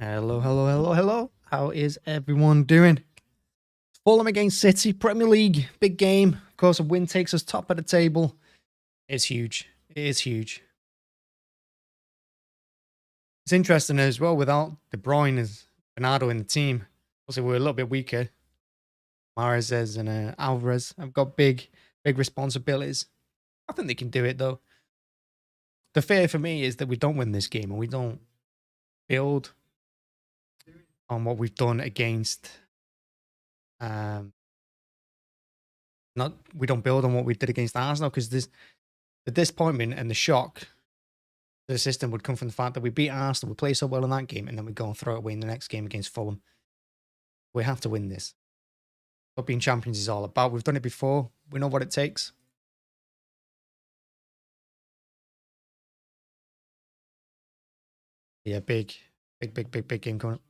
Hello, hello, hello, hello. How is everyone doing? Fulham against City, Premier League, big game. Of course, a win takes us top of the table. It's huge. It is huge. It's interesting as well, without De Bruyne as Bernardo in the team. Also, we're a little bit weaker. Mahrez and Alvarez have got big responsibilities. I think they can do it, though. The fear for me is that we don't win this game and we don't build on what we've done against we don't build on what we did against Arsenal, because the disappointment and the shock to the system would come from the fact that we beat Arsenal, we play so well in that game, and then we go and throw it away in the next game against Fulham. We have to win this. What being champions is all about. We've done it before. We know what it takes. Yeah, big game coming up.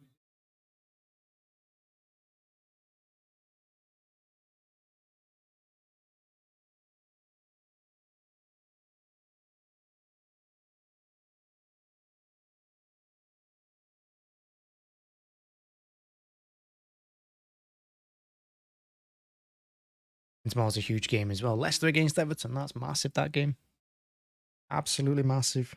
And tomorrow's a huge game as well. Leicester against Everton. That's massive, that game. Absolutely massive.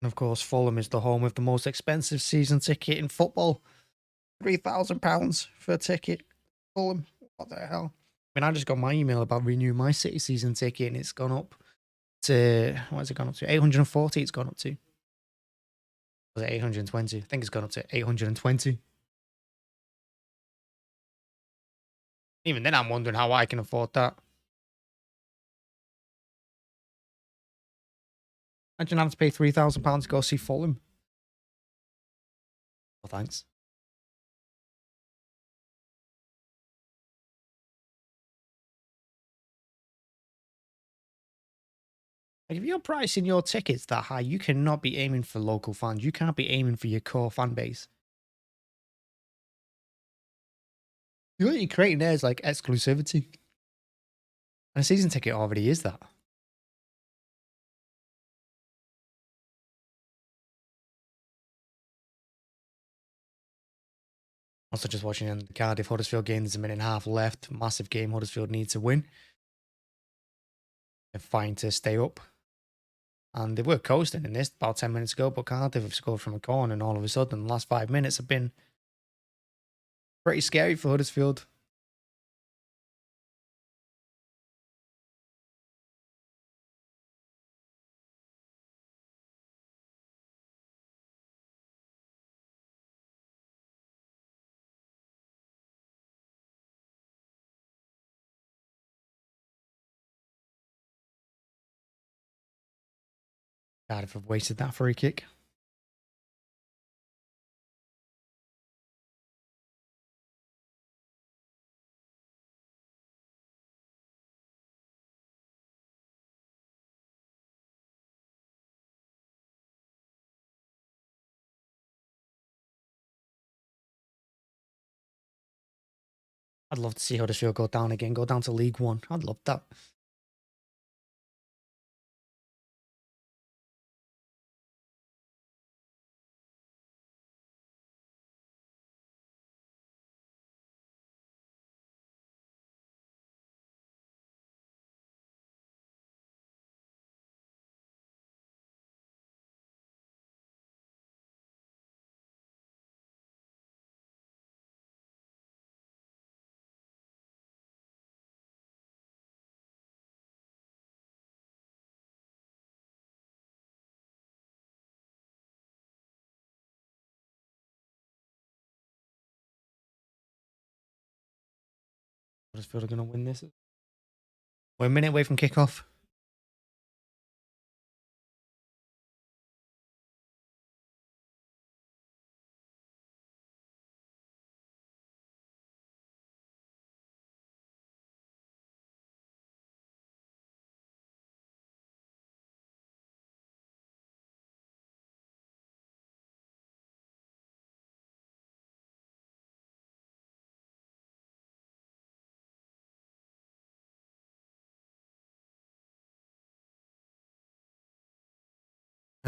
And of course, Fulham is the home of the most expensive season ticket in football. £3,000 for a ticket. Fulham. What the hell? I mean, I just got my email about renewing my City season ticket, and it's gone up to, what has it gone up to? 840 it's gone up to. Was it 820? I think it's gone up to 820. Even then, I'm wondering how I can afford that. Imagine having to pay £3,000 to go see Fulham. Well, thanks. Like, if you're pricing your tickets that high, you cannot be aiming for local fans. You can't be aiming for your core fan base. What you're creating there is like exclusivity. And a season ticket already is that. Also, just watching the Cardiff Huddersfield game, there's a minute and a half left. Massive game. Huddersfield needs to win. They're fighting to stay up. And they were coasting in this about 10 minutes ago, but Cardiff have scored from a corner, and all of a sudden, the last 5 minutes have been pretty scary for Huddersfield. Cardiff have wasted that free kick. I'd love to see Huddersfield go down again, go down to League One. I'd love that. Huddersfield are going to win this. We're a minute away from kickoff.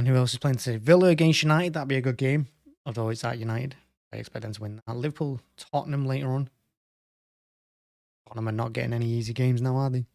And who else is playing today? Villa against United. That'd be a good game. Although it's at United. I expect them to win that. Liverpool, Tottenham later on. Tottenham are not getting any easy games now, are they?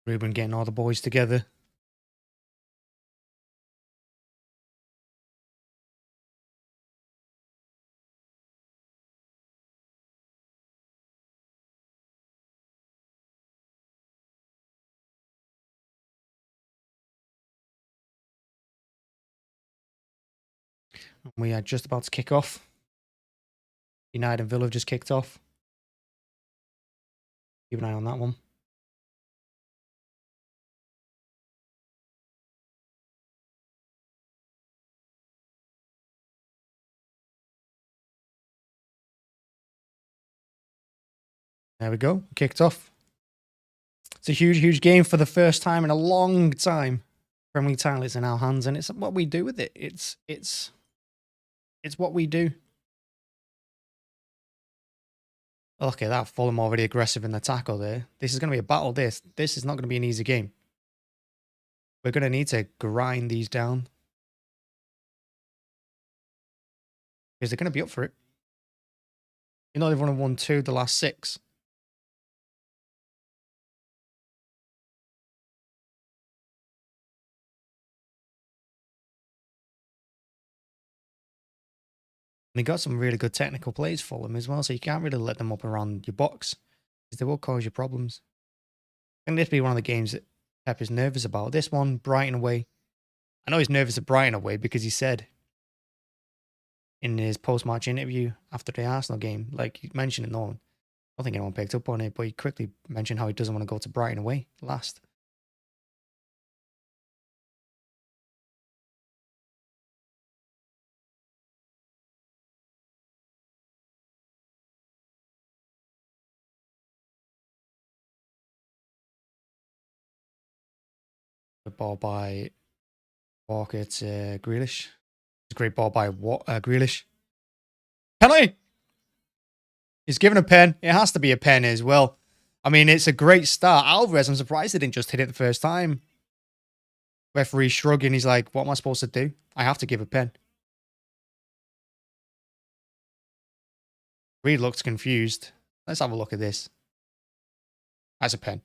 Ruben getting all the boys together. We are just about to kick off. United and Villa have just kicked off. Keep an eye on that one. There we go. Kicked off. It's a huge, huge game for the first time in a long time. Premier League title is in our hands, and it's what we do with it. It's what we do. Look at that. Fulham already aggressive in the tackle there. This is going to be a battle. This is not going to be an easy game. We're going to need to grind these down. Because they're going to be up for it. You know they've only won 2 the last 6. They got some really good technical plays for them as well, so you can't really let them up around your box. Because they will cause you problems. I think this will be one of the games that Pep is nervous about. This one, Brighton away. I know he's nervous at Brighton away because he said in his post-match interview after the Arsenal game, like he mentioned it, no one, I don't think anyone picked up on it, but he quickly mentioned how he doesn't want to go to Brighton away last. The ball by Walker to Grealish. It's a great ball by Grealish. Penalty! He's given a pen. It has to be a pen as well. I mean, it's a great start. Alvarez, I'm surprised he didn't just hit it the first time. Referee shrugging. He's like, what am I supposed to do? I have to give a pen. Reed looks confused. Let's have a look at this. That's a pen.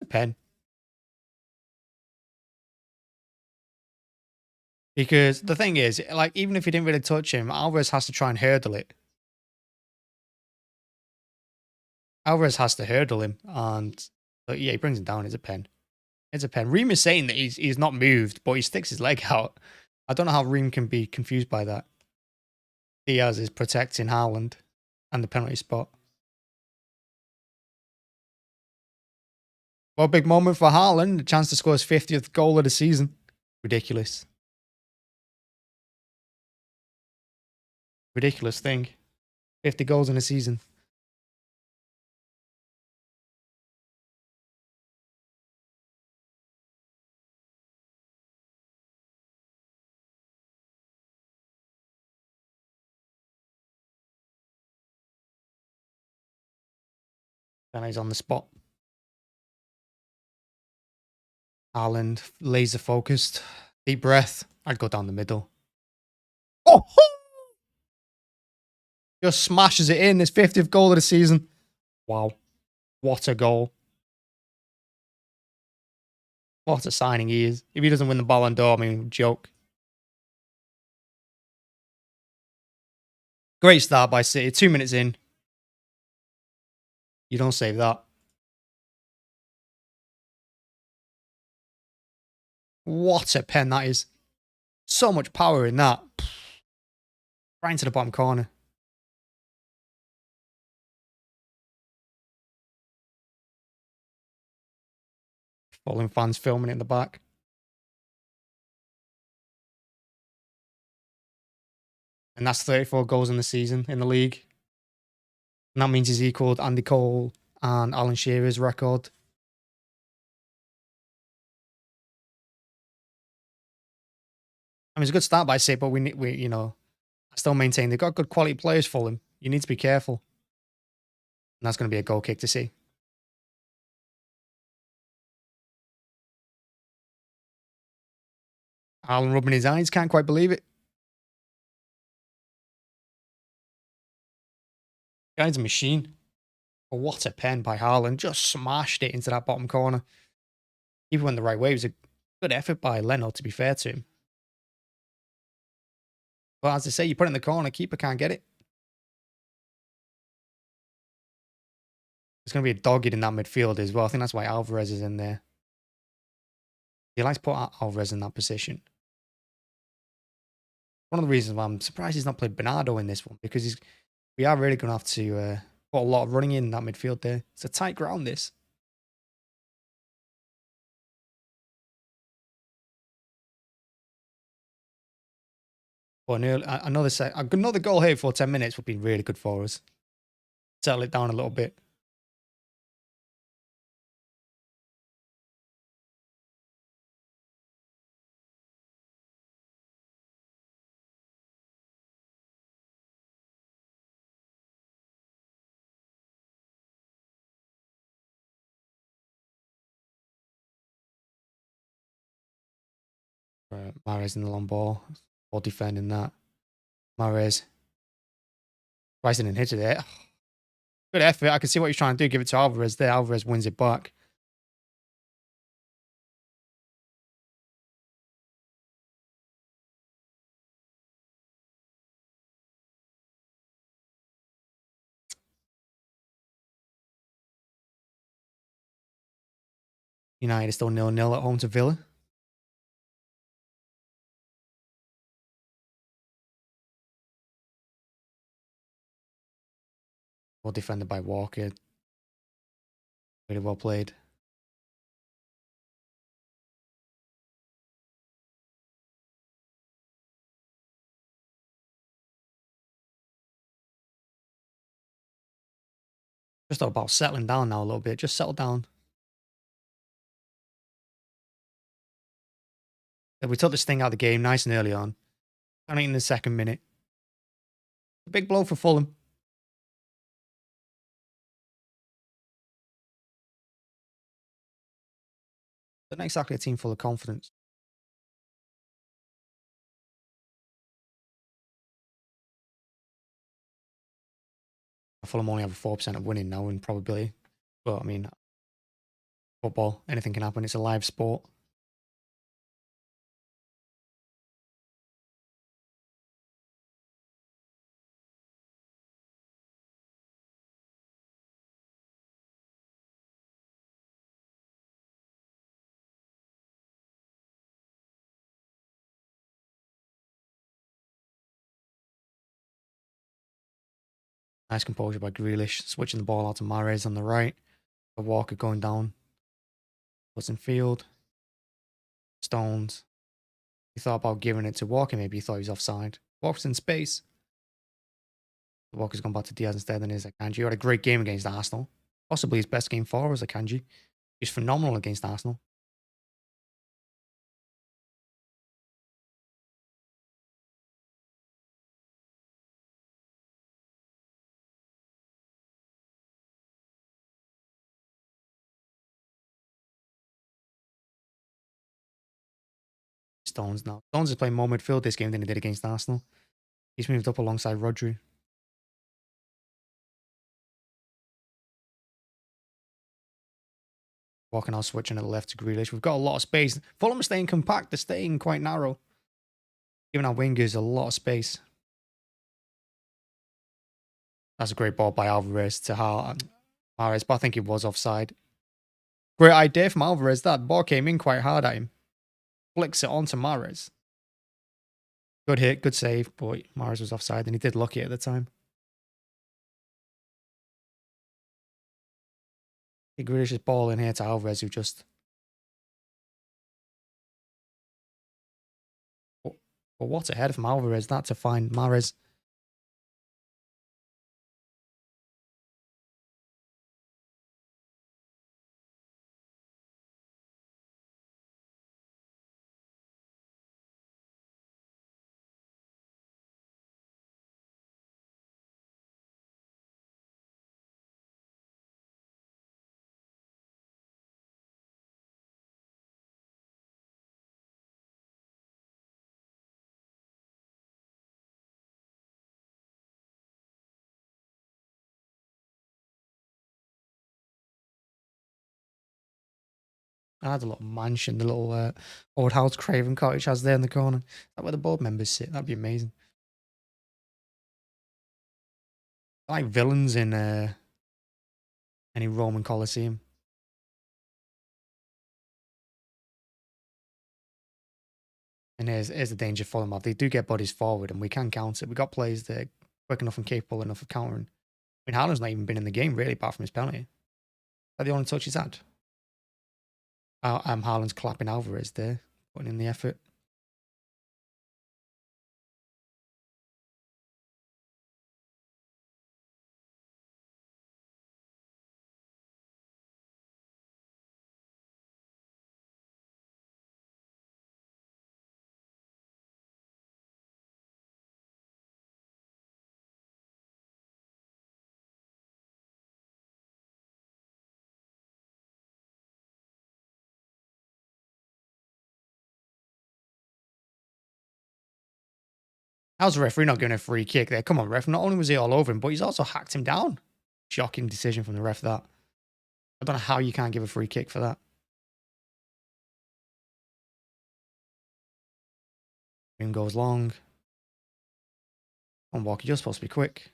A pen. Because the thing is, like, even if he didn't really touch him, Alvarez has to try and hurdle it. Alvarez has to hurdle him. And yeah, he brings him down. It's a pen. It's a pen. Reem is saying that he's not moved, but he sticks his leg out. I don't know how Reem can be confused by that. Diaz is protecting Haaland and the penalty spot. Well, big moment for Haaland. A chance to score his 50th goal of the season. Ridiculous. Ridiculous thing. 50 goals in a season. And he's on the spot. Haaland, laser focused. Deep breath. I'd go down the middle. Oh! Just smashes it in. His 50th goal of the season. Wow. What a goal. What a signing he is. If he doesn't win the Ballon d'Or, I mean, joke. Great start by City. 2 minutes in. You don't save that. What a pen that is. So much power in that. Right into the bottom corner. Fulham fans filming it in the back. And that's 34 goals in the season in the league. And that means he's equaled Andy Cole and Alan Shearer's record. I mean, it's a good start by City, but we you know, I still maintain they've got good quality players for them. You need to be careful. And that's going to be a goal kick to see. Alan rubbing his eyes, can't quite believe it. Guy's a machine. But what a pen by Haaland. Just smashed it into that bottom corner. Even went the right way. It was a good effort by Leno, to be fair to him. But as I say, you put it in the corner, keeper can't get it. There's going to be a dogged in that midfield as well. I think that's why Alvarez is in there. He likes to put Alvarez in that position. One of the reasons why I'm surprised he's not played Bernardo in this one, because we are really going to have to put a lot of running in that midfield there. It's a tight ground, this. But another goal here for 10 minutes would be really good for us. Settle it down a little bit. Mahrez in the long ball. Ball defending that. Mahrez. Rising and hit it there. Good effort. I can see what he's trying to do. Give it to Alvarez there. Alvarez wins it back. United is still 0-0 at home to Villa. Well defended by Walker. Really well played. Just about settling down now a little bit. Just settle down. We took this thing out of the game nice and early on. Only in the second minute. A big blow for Fulham. But not exactly a team full of confidence. Fulham only have a 4% of winning now in probability. But I mean, football, anything can happen. It's a live sport. Nice composure by Grealish, switching the ball out to Mahrez on the right. The Walker going down. What's in field? Stones. He thought about giving it to Walker. Maybe he thought he was offside. Walker's in space. Walker's gone back to Diaz instead, and is Akanji. He had a great game against Arsenal. Possibly his best game for was Akanji. He's phenomenal against Arsenal. Stones now. Stones is playing more midfield this game than he did against Arsenal. He's moved up alongside Rodri. Walking out, switching to the left to Grealish. We've got a lot of space. Fulham are staying compact. They're staying quite narrow. Giving our wingers a lot of space. That's a great ball by Alvarez to Mahrez, but I think it was offside. Great idea from Alvarez. That ball came in quite hard at him. Flicks it onto Mahrez. Good hit, good save, but Mahrez was offside and he did lucky at the time. Grealish's ball in here to Alvarez, who just... But what a header from Alvarez, that to find Mahrez. I had a little mansion, the little old house Craven Cottage has there in the corner. Is that where the board members sit? That'd be amazing. Like villains in any Roman Colosseum. And here's the danger for them. They do get bodies forward and we can counter. We got players that are quick enough and capable enough of countering. I mean, Haaland's not even been in the game really, apart from his penalty. Is that the only touch he's had? Haaland's clapping Alvarez there, putting in the effort. How's the referee not giving a free kick there? Come on, ref. Not only was he all over him, but he's also hacked him down. Shocking decision from the ref, that. I don't know how you can't give a free kick for that. Game goes long. On Walker, you're supposed to be quick.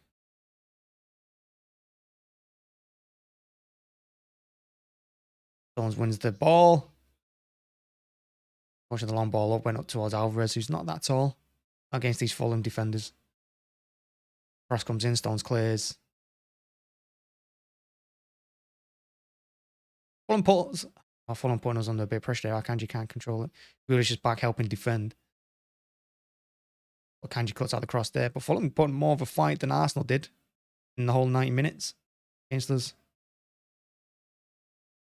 Stones wins the ball. Pushing the long ball up, went up towards Alvarez, who's not that tall against these Fulham defenders. Cross comes in, Stones clears. Fulham putting us under a bit of pressure there. Akanji can't control it. Grealish is back helping defend. Akanji cuts out the cross there. But Fulham putting more of a fight than Arsenal did in the whole 90 minutes against us.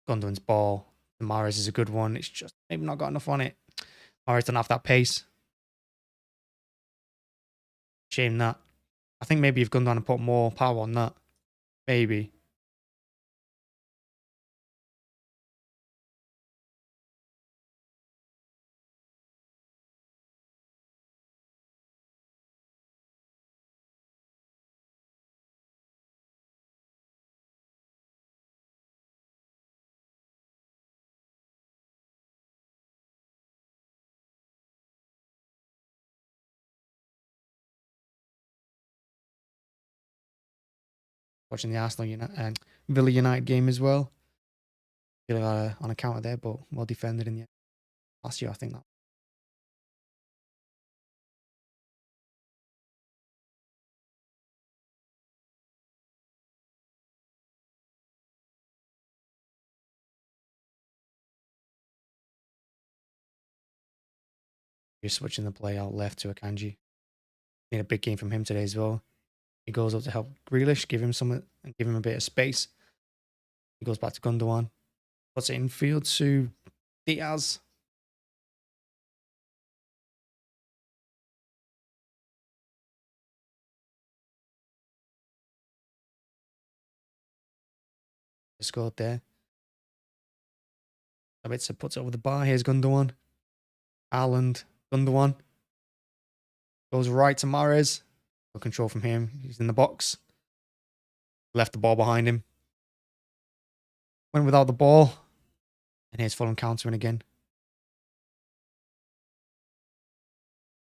Gundogan's ball. Mahrez is a good one. It's just maybe not got enough on it. Mahrez doesn't have that pace. Shame that. I think maybe you've gone down and put more power on that. Maybe. Watching the Arsenal United and Villa United game as well. On a counter there, but well defended in the end. Last year, I think that. You're switching the play out left to Akanji. Need a big game from him today as well. He goes up to help Grealish, give him some and give him a bit of space. He goes back to Gundogan. Puts it infield to Diaz. Scored there. Sabitzer puts it over the bar. Here's Gundogan. Haaland. Gundogan. Goes right to Mahrez. No control from him. He's in the box. Left the ball behind him. Went without the ball. And here's Fulham countering again.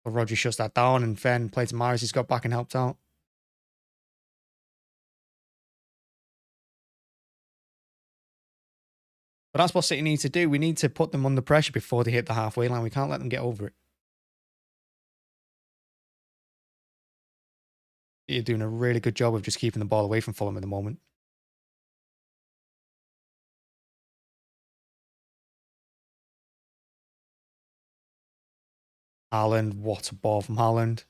But Rodri shuts that down and then played to Mahrez. He's got back and helped out. But that's what City needs to do. We need to put them under pressure before they hit the halfway line. We can't let them get over it. You're doing a really good job of just keeping the ball away from Fulham at the moment. Haaland, what a ball from Haaland.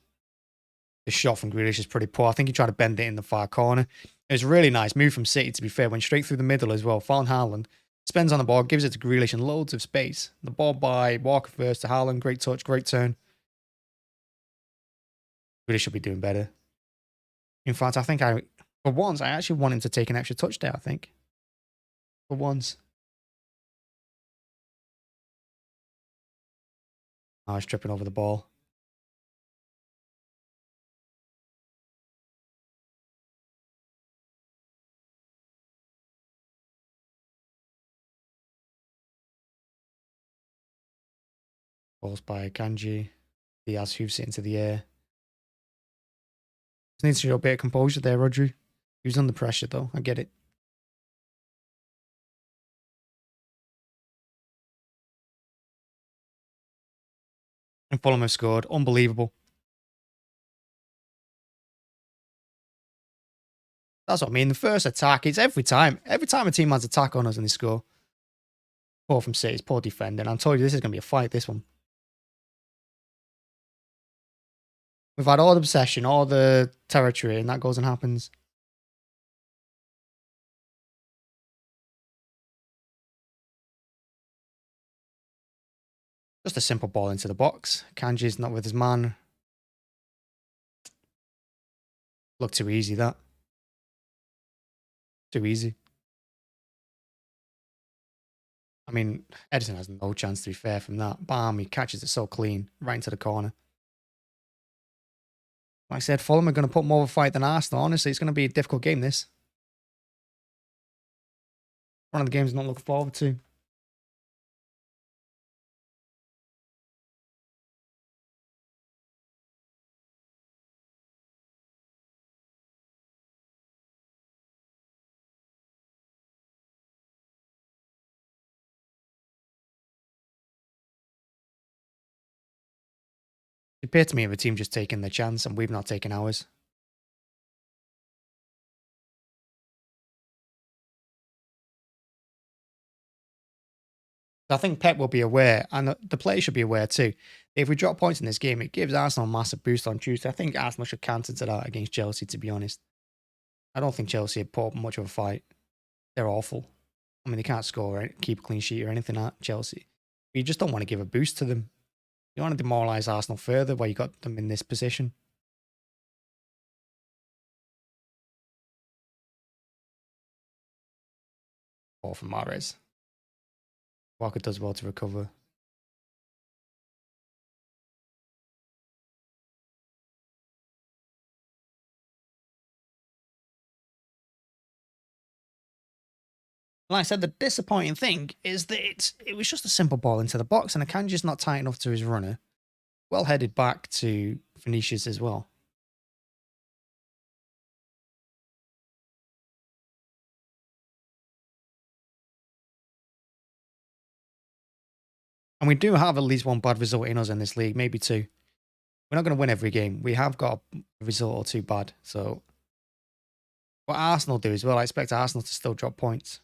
The shot from Grealish is pretty poor. I think he tried to bend it in the far corner. It was a really nice move from City, to be fair. Went straight through the middle as well. Found Haaland. Spends on the ball, gives it to Grealish and loads of space. The ball by Walker first to Haaland. Great touch, great turn. Grealish should be doing better. In fact, I think for once, I actually want him to take an extra touch there, I think. For once. I was tripping over the ball. Balls by Akanji. Diaz hooves it into the air. Just needs to show a bit of composure there, Rodri. He was under pressure, though. I get it. And Fulham have scored. Unbelievable. That's what I mean. The first attack, it's every time. Every time a team has attack on us and they score. Poor from City. It's poor defending. I told you this is going to be a fight, this one. We've had all the possession, all the territory, and that goes and happens. Just a simple ball into the box. Kanji's not with his man. Looked too easy, that. Too easy. I mean, Ederson has no chance, to be fair, from that. Bam, he catches it so clean, right into the corner. Like I said, Fulham are going to put more of a fight than Arsenal. Honestly, it's going to be a difficult game, this. One of the games I'm not looking forward to. It appeared to me of a team just taking their chance and we've not taken ours. I think Pep will be aware, and the players should be aware too. If we drop points in this game, it gives Arsenal a massive boost on Tuesday. I think Arsenal should counter to that against Chelsea, to be honest. I don't think Chelsea have put up much of a fight. They're awful. I mean, they can't score or keep a clean sheet or anything at Chelsea. But you just don't want to give a boost to them. You want to demoralise Arsenal further while you got them in this position. Ball from Mahrez. Walker does well to recover. Like I said, the disappointing thing is that it was just a simple ball into the box and Akanji's not tight enough to his runner. Well headed back to Vinicius as well. And we do have at least one bad result in us in this league, maybe two. We're not going to win every game. We have got a result or two bad. So what Arsenal do as well, I expect Arsenal to still drop points.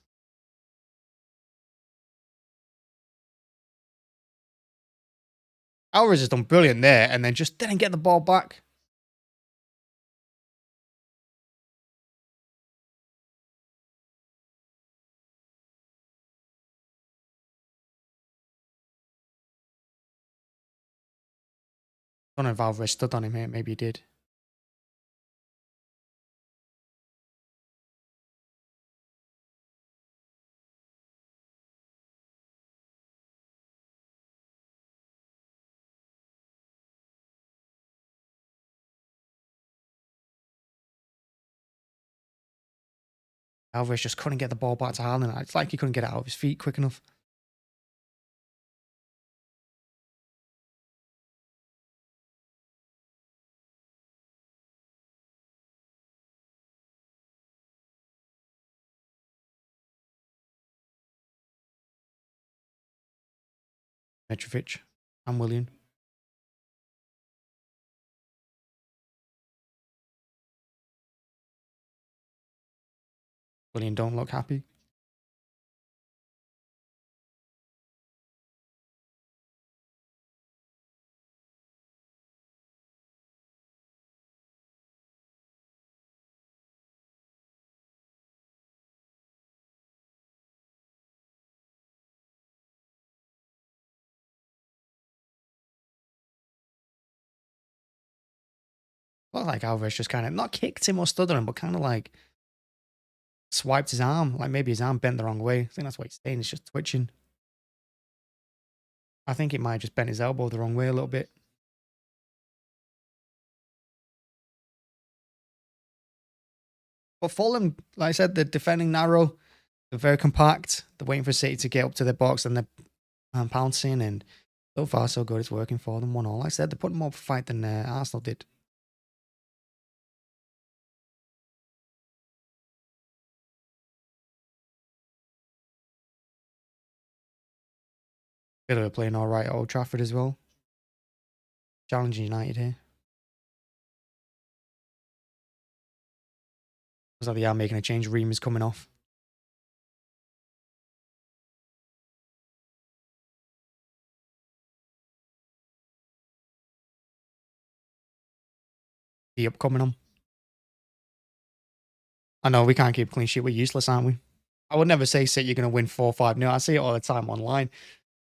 Alvarez has done brilliant there and then just didn't get the ball back. I don't know if Alvarez stood on him here. Maybe he did. Alvarez just couldn't get the ball back to Haaland. It's like he couldn't get it out of his feet quick enough. Mitrovic and William. William don't look happy. Looked like Alvarez just kind of not kicked him or stood on him, but kind of like swiped his arm. Like maybe his arm bent the wrong way. I think that's what he's saying. It's just twitching. I think it might have just bent his elbow the wrong way a little bit. But Fulham, like I said, they're defending narrow. They're very compact. They're waiting for City to get up to their box and they're pouncing. And so far, so good. It's working for them. 1-1. Like I said, they're putting more of a fight than Arsenal did. Villa are playing all right at Old Trafford as well. Challenging United here. Looks like they are making a change. Ream is coming off. The up coming on. I know we can't keep clean sheet. We're useless, aren't we? I would never say City you're going to win 4-5. No, I see it all the time online.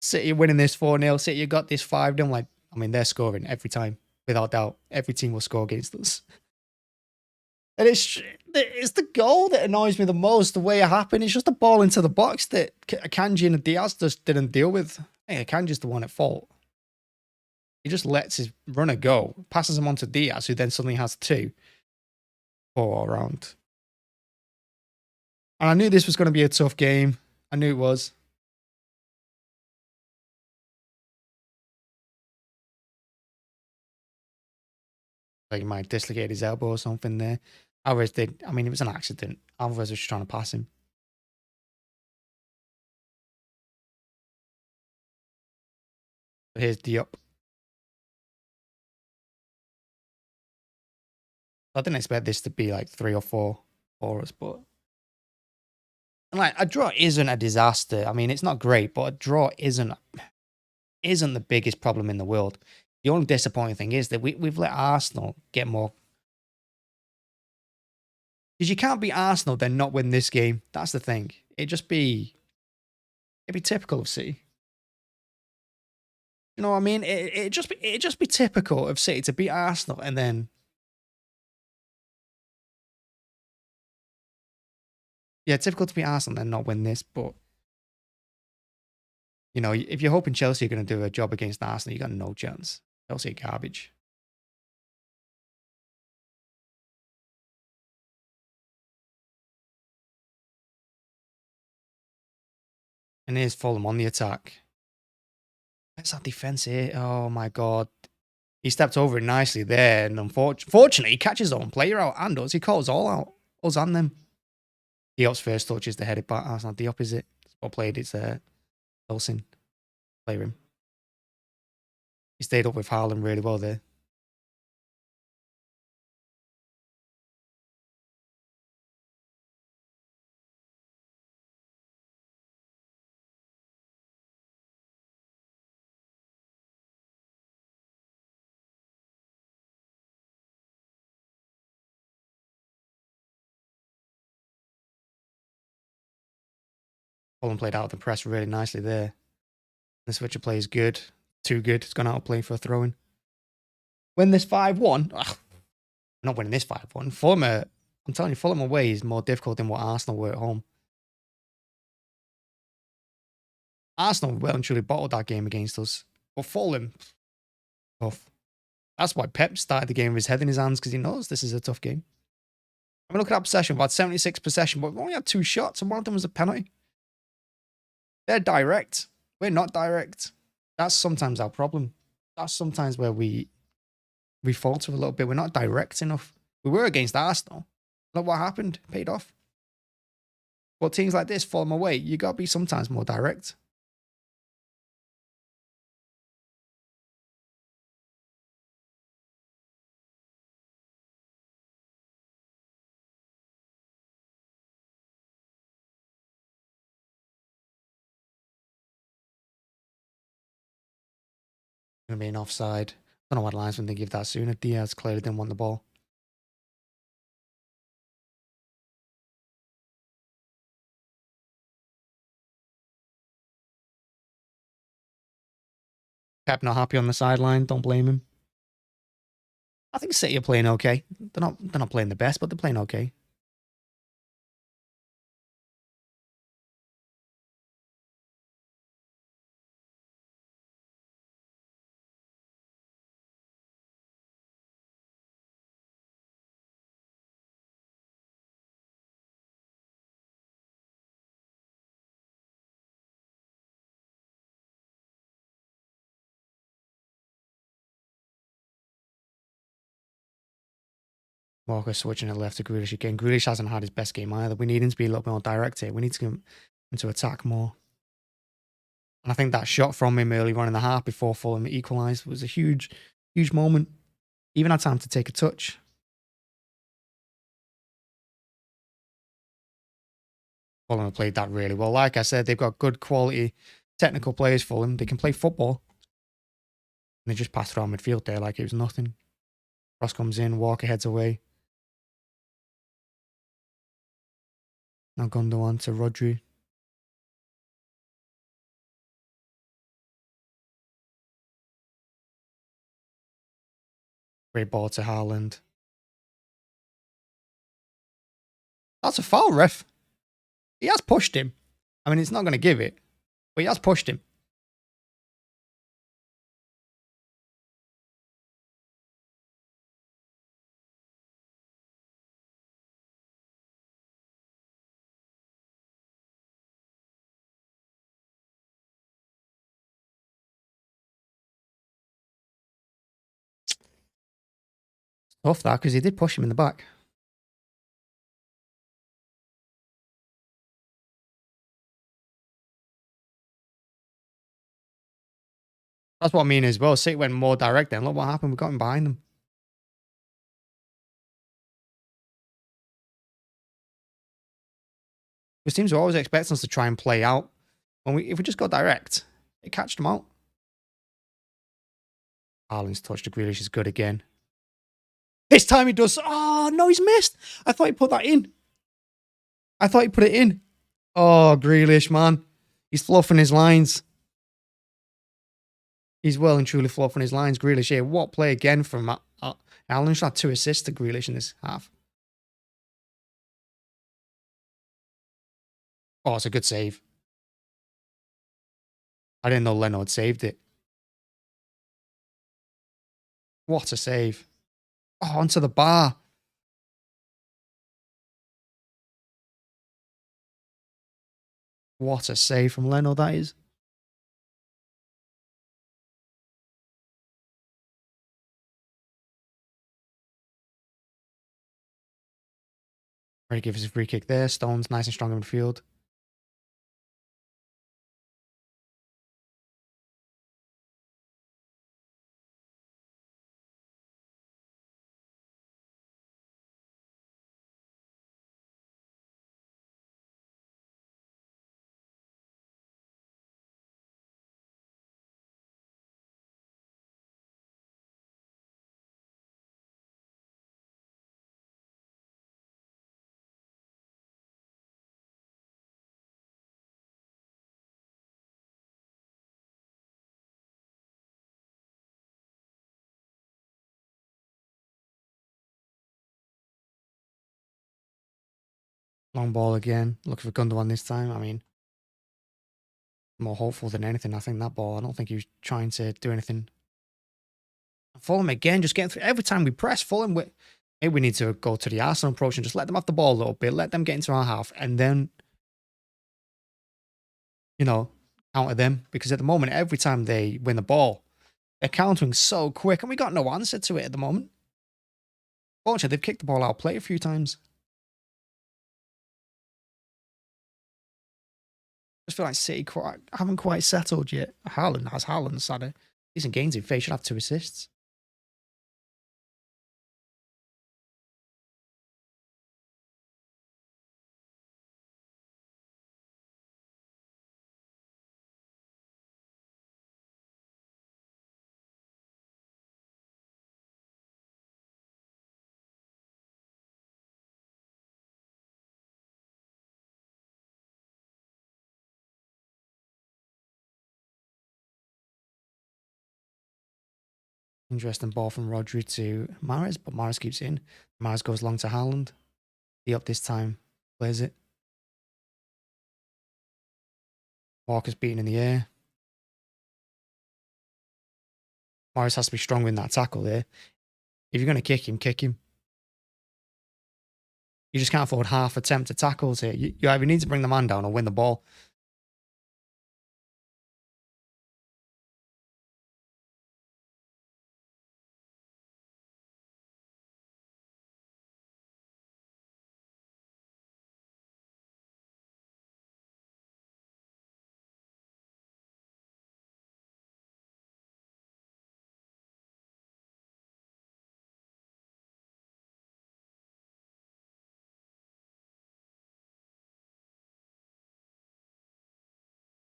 City winning this 4-0. City you got this 5-0. Like, I mean, they're scoring every time. Without doubt. Every team will score against us. And it's the goal that annoys me the most. The way it happened. It's just a ball into the box that Akanji and Diaz just didn't deal with. Hey, Akanji's the one at fault. He just lets his runner go. Passes him on to Diaz, who then suddenly has 2. 4 all round. And I knew this was going to be a tough game. I knew it was. Like he might dislocate his elbow or something there. Alvarez did. I mean, it was an accident. Alvarez was just trying to pass him. But here's the up. I didn't expect this to be like 3 or 4 for us, but... And like, a draw isn't a disaster. I mean, it's not great, but a draw isn't the biggest problem in the world. The only disappointing thing is that we've let Arsenal get more. Because you can't beat Arsenal, then not win this game. That's the thing. It'd be typical of City. You know what I mean? It'd just be typical of City to beat Arsenal and then... Yeah, typical to beat Arsenal and not win this, but... You know, if you're hoping Chelsea are going to do a job against Arsenal, you got no chance. Chelsea are garbage. And here's Fulham on the attack. Where's that defense here? Oh my god. He stepped over it nicely there, and unfortunately, he catches his own player out and us. He calls all out. Us and them. Diop's first touch is the headed back. That's not Diop, is it? What played it's Wilson. Play him. He stayed up with Haaland really well there. Fulham played out of the press really nicely there. The switch of play is good. Too good. It's gone out of play for a throw-in. Win this 5-1. Ugh, not winning this 5-1. Fulham, I'm telling you, Fulham away is more difficult than what Arsenal were at home. Arsenal well and truly bottled that game against us. But Fulham, tough. That's why Pep started the game with his head in his hands, because he knows this is a tough game. I mean, look at our possession. We've had 76 possession, but we've only had 2 shots, and one of them was a penalty. They're direct. We're not direct. That's sometimes our problem. That's sometimes where we falter a little bit. We're not direct enough. We were against Arsenal. Look what happened. Paid off. But teams like this, Fulham away, you got to be sometimes more direct. Going to be an offside. I don't know what linesman they give that sooner. Diaz clearly didn't want the ball. Pep not happy on the sideline. Don't blame him. I think City are playing okay. They're not playing the best, but they're playing okay. Walker switching it left to Grealish again. Grealish hasn't had his best game either. We need him to be a little bit more direct here. We need to get him to attack more. And I think that shot from him early on in the half before Fulham equalised was a huge, huge moment. Even had time to take a touch. Fulham have played that really well. Like I said, they've got good quality technical players for them. They can play football. And they just passed around midfield there like it was nothing. Cross comes in, Walker heads away. Now Gundogan to Rodri. Great ball to Haaland. That's a foul, ref. He has pushed him. I mean, it's not going to give it, but he has pushed him. Tough that, because he did push him in the back. That's what I mean as well. City went more direct then. Look what happened. We got him behind them. Because teams are always expecting us to try and play out. If we just go direct, it catched them out. Haaland's touch to Grealish is good again. This time he does. Oh, no, he's missed. I thought he put that in. I thought he put it in. Oh, Grealish, man. He's fluffing his lines. He's well and truly fluffing his lines. Grealish here. What play again from Haaland? Had 2 assists to Grealish in this half. Oh, it's a good save. I didn't know Leno had saved it. What a save. Oh, onto the bar. What a save from Leno that is. Ready to give us a free kick there. Stones nice and strong in midfield. Long ball again. Looking for Gundogan this time. I mean, more hopeful than anything. I think that ball, I don't think he was trying to do anything. Fulham again, just getting through. Every time we press Fulham, maybe we need to go to the Arsenal approach and just let them have the ball a little bit. Let them get into our half. And then, you know, counter them. Because at the moment, every time they win the ball, they're countering so quick. And we got no answer to it at the moment. Fortunately, they've kicked the ball out of play a few times. I just feel like City haven't quite settled yet. Haaland's had a decent gains in face. Should have 2 assists. Interesting ball from Rodri to Mahrez, but Mahrez keeps it in. Mahrez goes long to Haaland. He up this time, plays it. Walker's beaten in the air. Mahrez has to be strong in that tackle there. If you're going to kick him, kick him. You just can't afford half attempted tackles here. You either need to bring the man down or win the ball.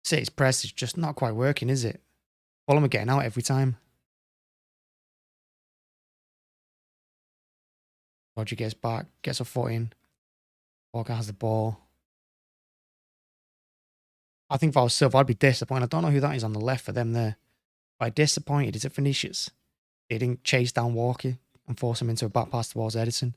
City's press is just not quite working, is it? Fulham are getting out every time. Rodri gets back, gets a foot in. Walker has the ball. I think if I was Silva, I'd be disappointed. I don't know who that is on the left for them there. But I'm disappointed. Is it Vinicius? They didn't chase down Walker and force him into a back pass towards Ederson.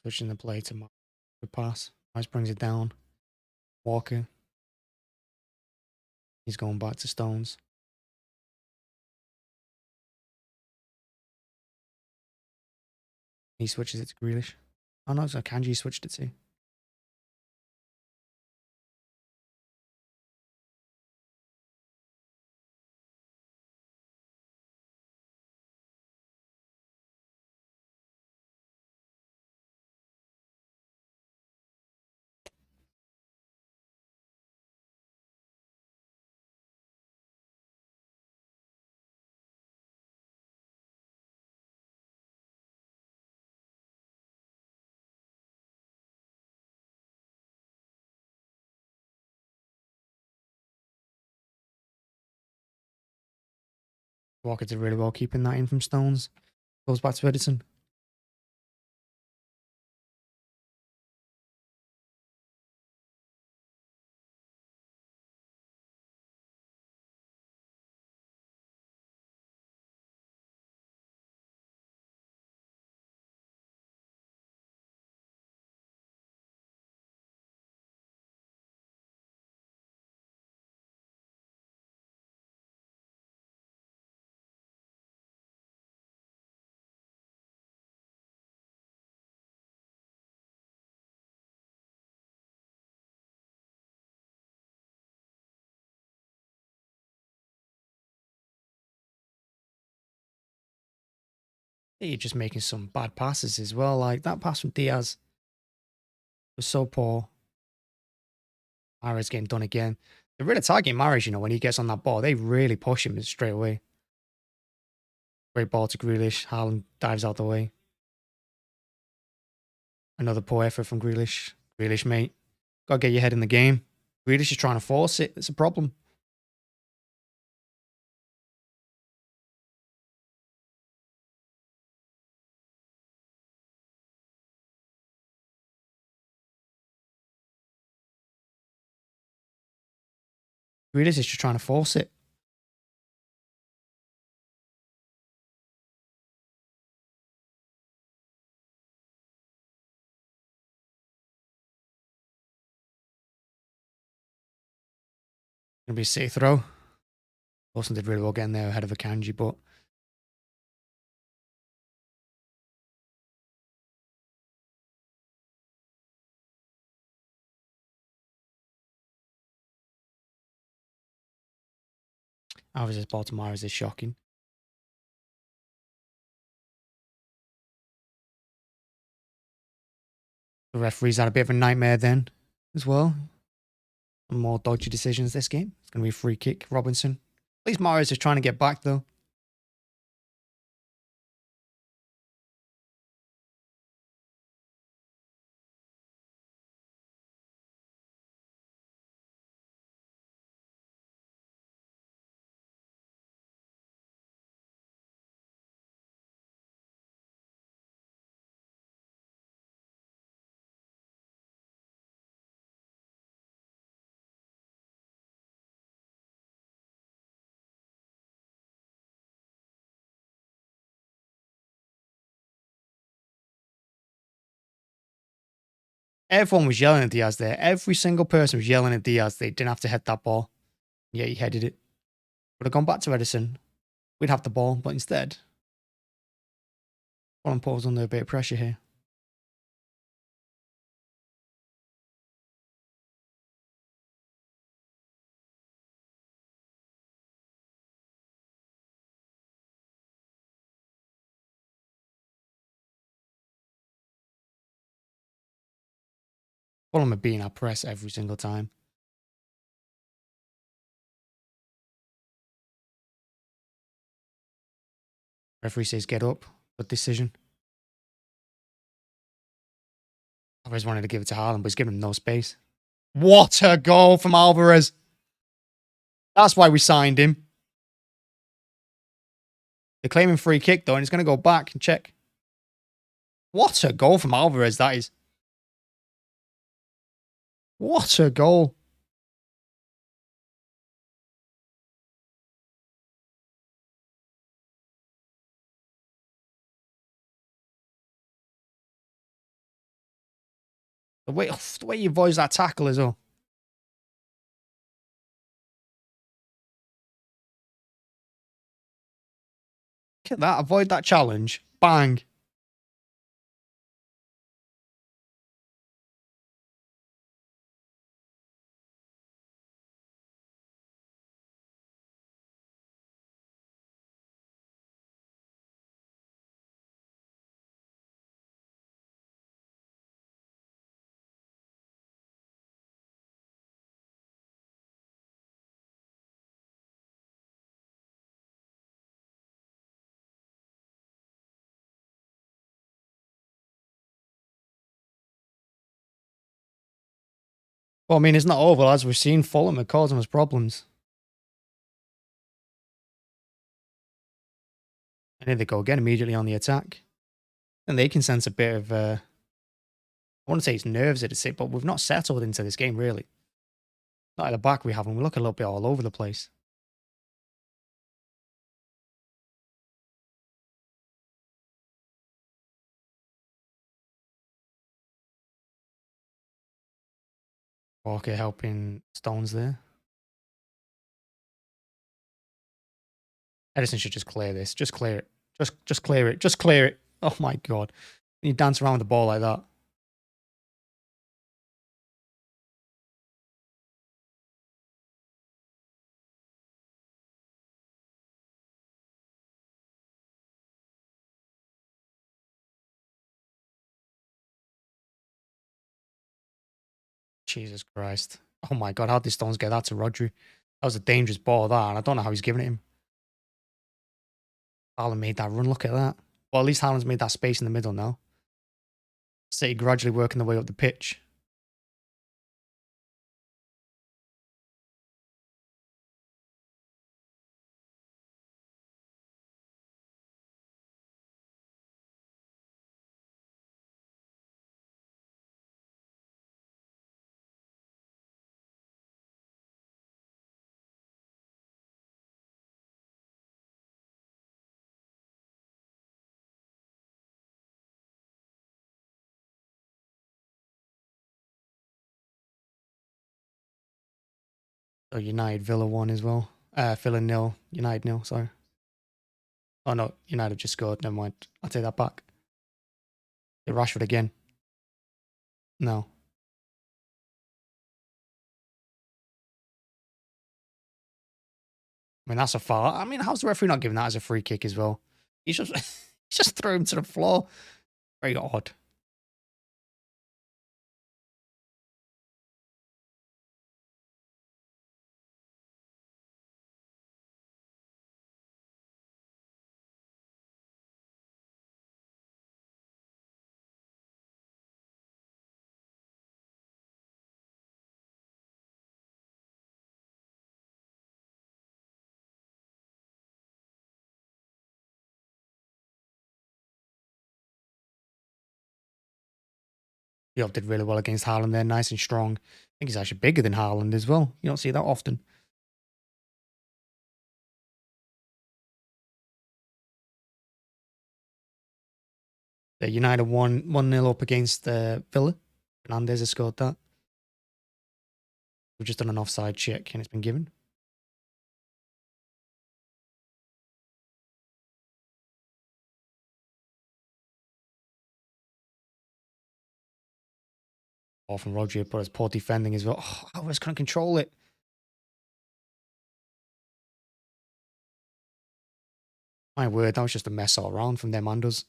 Switching the play to good pass. Nice brings it down. Walker. He's going back to Stones. He switches it to Grealish. Oh no, it's Akanji switched it to. Walker did really well keeping that in from Stones. Goes back to Ederson. You're just making some bad passes as well. Like that pass from Diaz was so poor. Mahrez getting done again. They're really targeting Mahrez, you know, when he gets on that ball. They really push him straight away. Great ball to Grealish. Haaland dives out the way. Another poor effort from Grealish. Grealish, mate. Got to get your head in the game. Grealish is trying to force it. It's a problem. Grealish is just trying to force it. Gonna be a safe throw. Wilson did really well getting there ahead of Akanji, but Alvarez's ball to Mahrez is shocking. The referee's had a bit of a nightmare then as well. More dodgy decisions this game. It's going to be a free kick. Robinson. At least Mahrez is trying to get back though. Everyone was yelling at Diaz there. Every single person was yelling at Diaz. They didn't have to head that ball. Yeah, he headed it. Would have gone back to Ederson. We'd have the ball, but instead, Fulham put under a bit of pressure here. Fulham are beating our press every single time. Referee says get up. Good decision. Alvarez wanted to give it to Haaland, but he's giving him no space. What a goal from Alvarez. That's why we signed him. They're claiming free kick though, and he's going to go back and check. What a goal from Alvarez that is. What a goal. The way he avoids that tackle as well. Look at that. Avoid that challenge. Bang. Well, I mean, it's not over, as we've seen. Fulham are causing us problems. And here they go again, immediately on the attack. And they can sense a bit of, I want to say it's nerves at the but we've not settled into this game, really. Not at the back we haven't. We look a little bit all over the place. Walker helping Stones there. Ederson should just clear this. Just clear it. Just clear it. Just clear it. Oh my God. You dance around with the ball like that. Jesus Christ. Oh my God, how did Stones get that to Rodri? That was a dangerous ball, that, and I don't know how he's giving it him. Haaland made that run, look at that. Well, at least Haaland's made that space in the middle now. City gradually working their way up the pitch. So United, Villa 1 as well. Villa 0, United 0, sorry. Oh no, United just scored, never mind. I'll take that back. Rashford again. No. I mean, that's a foul. I mean, how's the referee not giving that as a free kick as well? He's just, he's just threw him to the floor. Very odd. He did really well against Haaland there, nice and strong. I think he's actually bigger than Haaland as well. You don't see that often. The United 1-0 up against Villa. Fernandez has scored that. We've just done an offside check and it's been given. Ball from Rodri, but it's poor defending as well. Oh, Alvarez couldn't control it. My word, that was just a mess all around from them Mandos.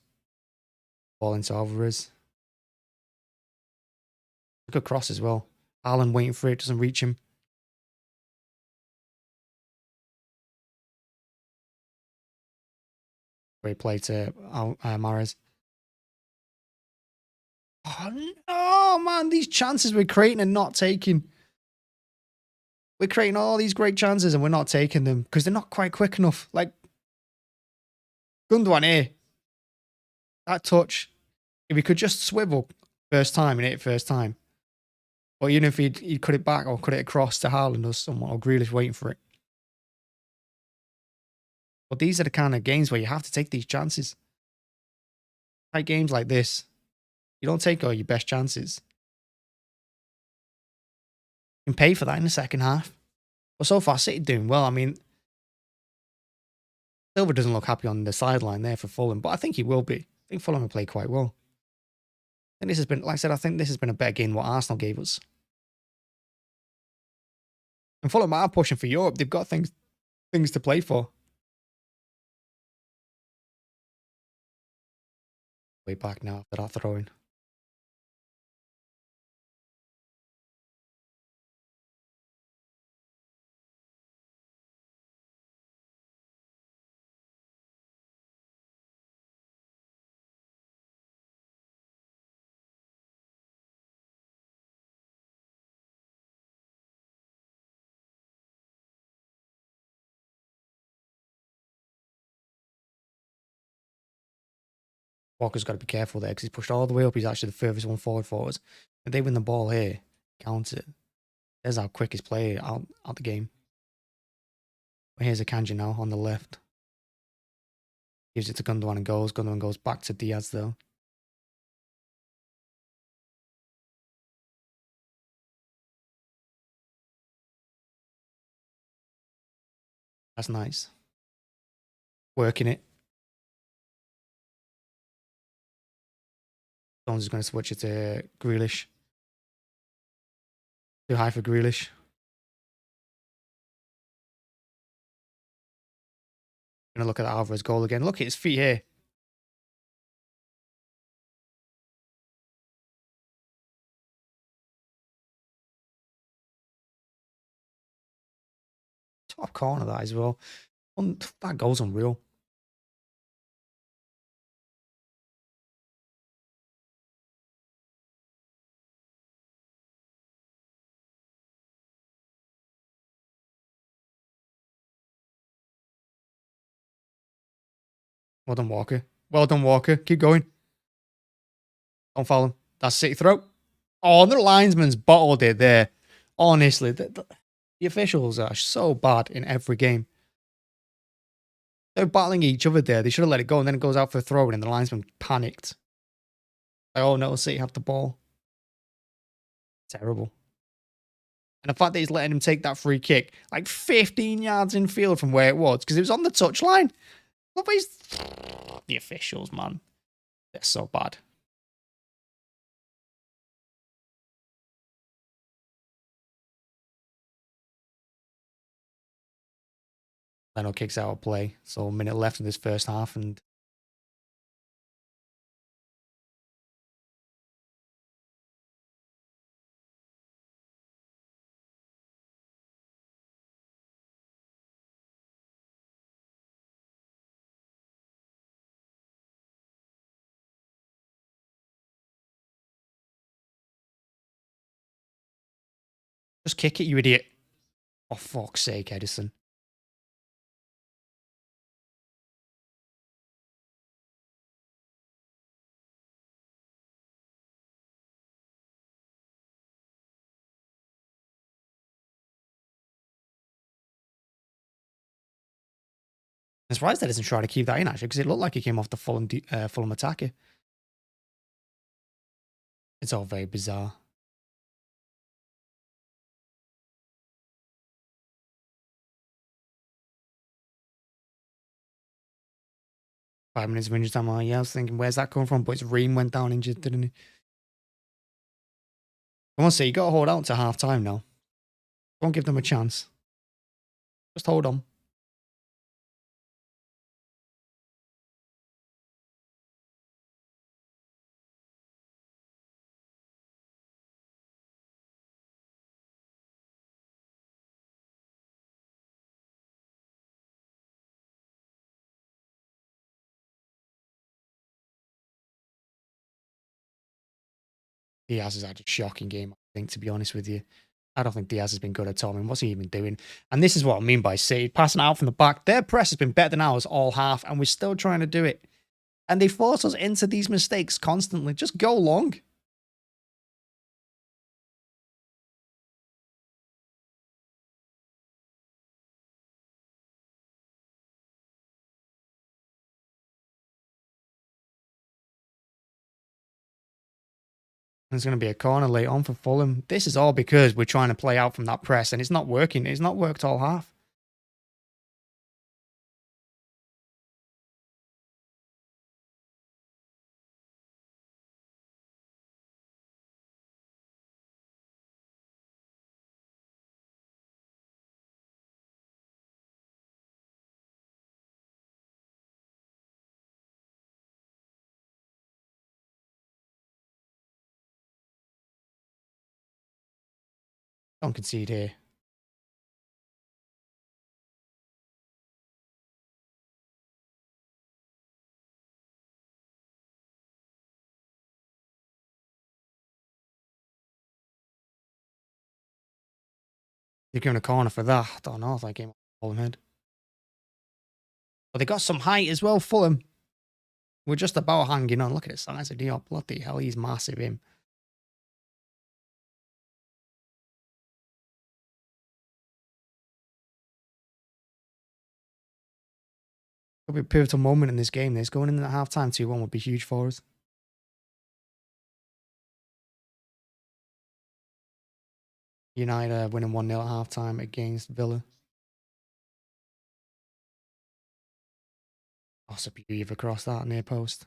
Ball into Alvarez. Good cross as well. Haaland waiting for it, doesn't reach him. Great play to Mahrez. Oh no, man, these chances we're creating and not taking. We're creating all these great chances and we're not taking them because they're not quite quick enough. Like, Gundogan here. That touch. If he could just swivel first time and hit it first time. Or even if he'd cut it back or cut it across to Haaland or someone or Grealish waiting for it. But these are the kind of games where you have to take these chances. Like games like this, you don't take all your best chances. You can pay for that in the second half. But so far, City doing well. I mean, Silva doesn't look happy on the sideline there for Fulham, but I think he will be. I think Fulham will play quite well. And this has been, like I said, I think this has been a better game than what Arsenal gave us. And Fulham are pushing for Europe. They've got things to play for. Way back now after that throwing. Walker's got to be careful there because he's pushed all the way up. He's actually the furthest one forward for us. If they win the ball here, count it. There's our quickest player out the game. But here's Akanji now on the left. Gives it to Gundogan and goes. Gundogan goes back to Diaz though. That's nice. Working it. Stones is going to switch it to Grealish. Too high for Grealish. Going to look at the Alvarez goal again. Look at his feet here. Top corner, that as well. That goal's unreal. Well done, Walker. Well done, Walker. Keep going. Don't foul him. That's City throw. Oh, the linesman's bottled it there. Honestly, the officials are so bad in every game. They're battling each other there. They should have let it go, and then it goes out for a throw, and the linesman panicked. Like, oh no, City have the ball. Terrible. And the fact that he's letting him take that free kick, like 15 yards in field from where it was, because it was on the touchline. Look, the officials, man. They're so bad. Leno kicks out of play. So a minute left in this first half, and just kick it, you idiot. Oh, fuck's sake, Ederson. I'm surprised Ederson tried to keep that in, actually, because it looked like he came off the Fulham attacker. It's all very bizarre. Five minutes of injury time. Oh, yeah, I was thinking, where's that coming from? But it's Ream went down injured, didn't he? Come on, see, you got to hold out to half time now. Don't give them a chance. Just hold on. Diaz has had a shocking game, I think, to be honest with you. I don't think Diaz has been good at all. I mean, what's he even doing? And this is what I mean by City. Passing out from the back. Their press has been better than ours all half, and we're still trying to do it. And they force us into these mistakes constantly. Just go long. There's going to be a corner late on for Fulham. This is all because we're trying to play out from that press, and it's not working. It's not worked all half. Don't concede here. You're giving a corner for that. I don't know if that game Fulham head. But they got some height as well, Fulham. We're just about hanging on. Look at the size of Diop. Bloody hell, he's massive, him. Could be a pivotal moment in this game. This going in at half-time 2-1 would be huge for us. United winning 1-0 at half-time against Villa. Oh, it's a beauty across that near post.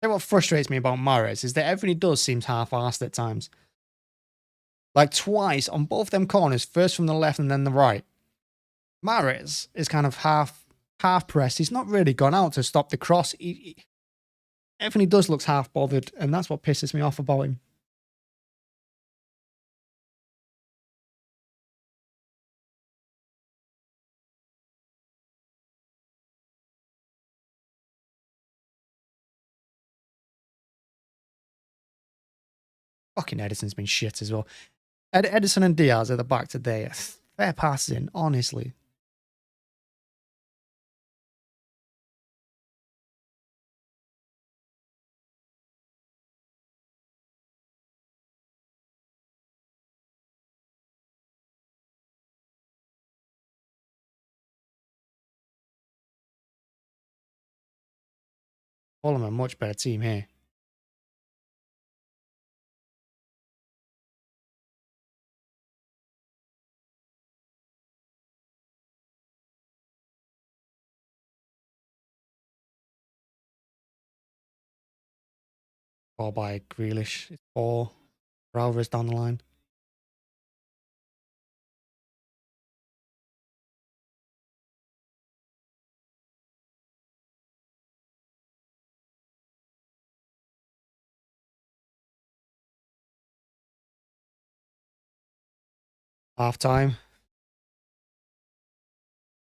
What frustrates me about Mahrez is that everything he does seems half-assed at times. Like twice on both them corners, first from the left and then the right. Mahrez is kind of half pressed. He's not really gone out to stop the cross. Everything he does looks half bothered, and that's what pisses me off about him. Fucking Ederson's been shit as well. Ederson and Diaz at the back today. Fair passing, honestly. Fulham a much better team here. Ball by Grealish. It's 4 for Alvarez down the line. Half time.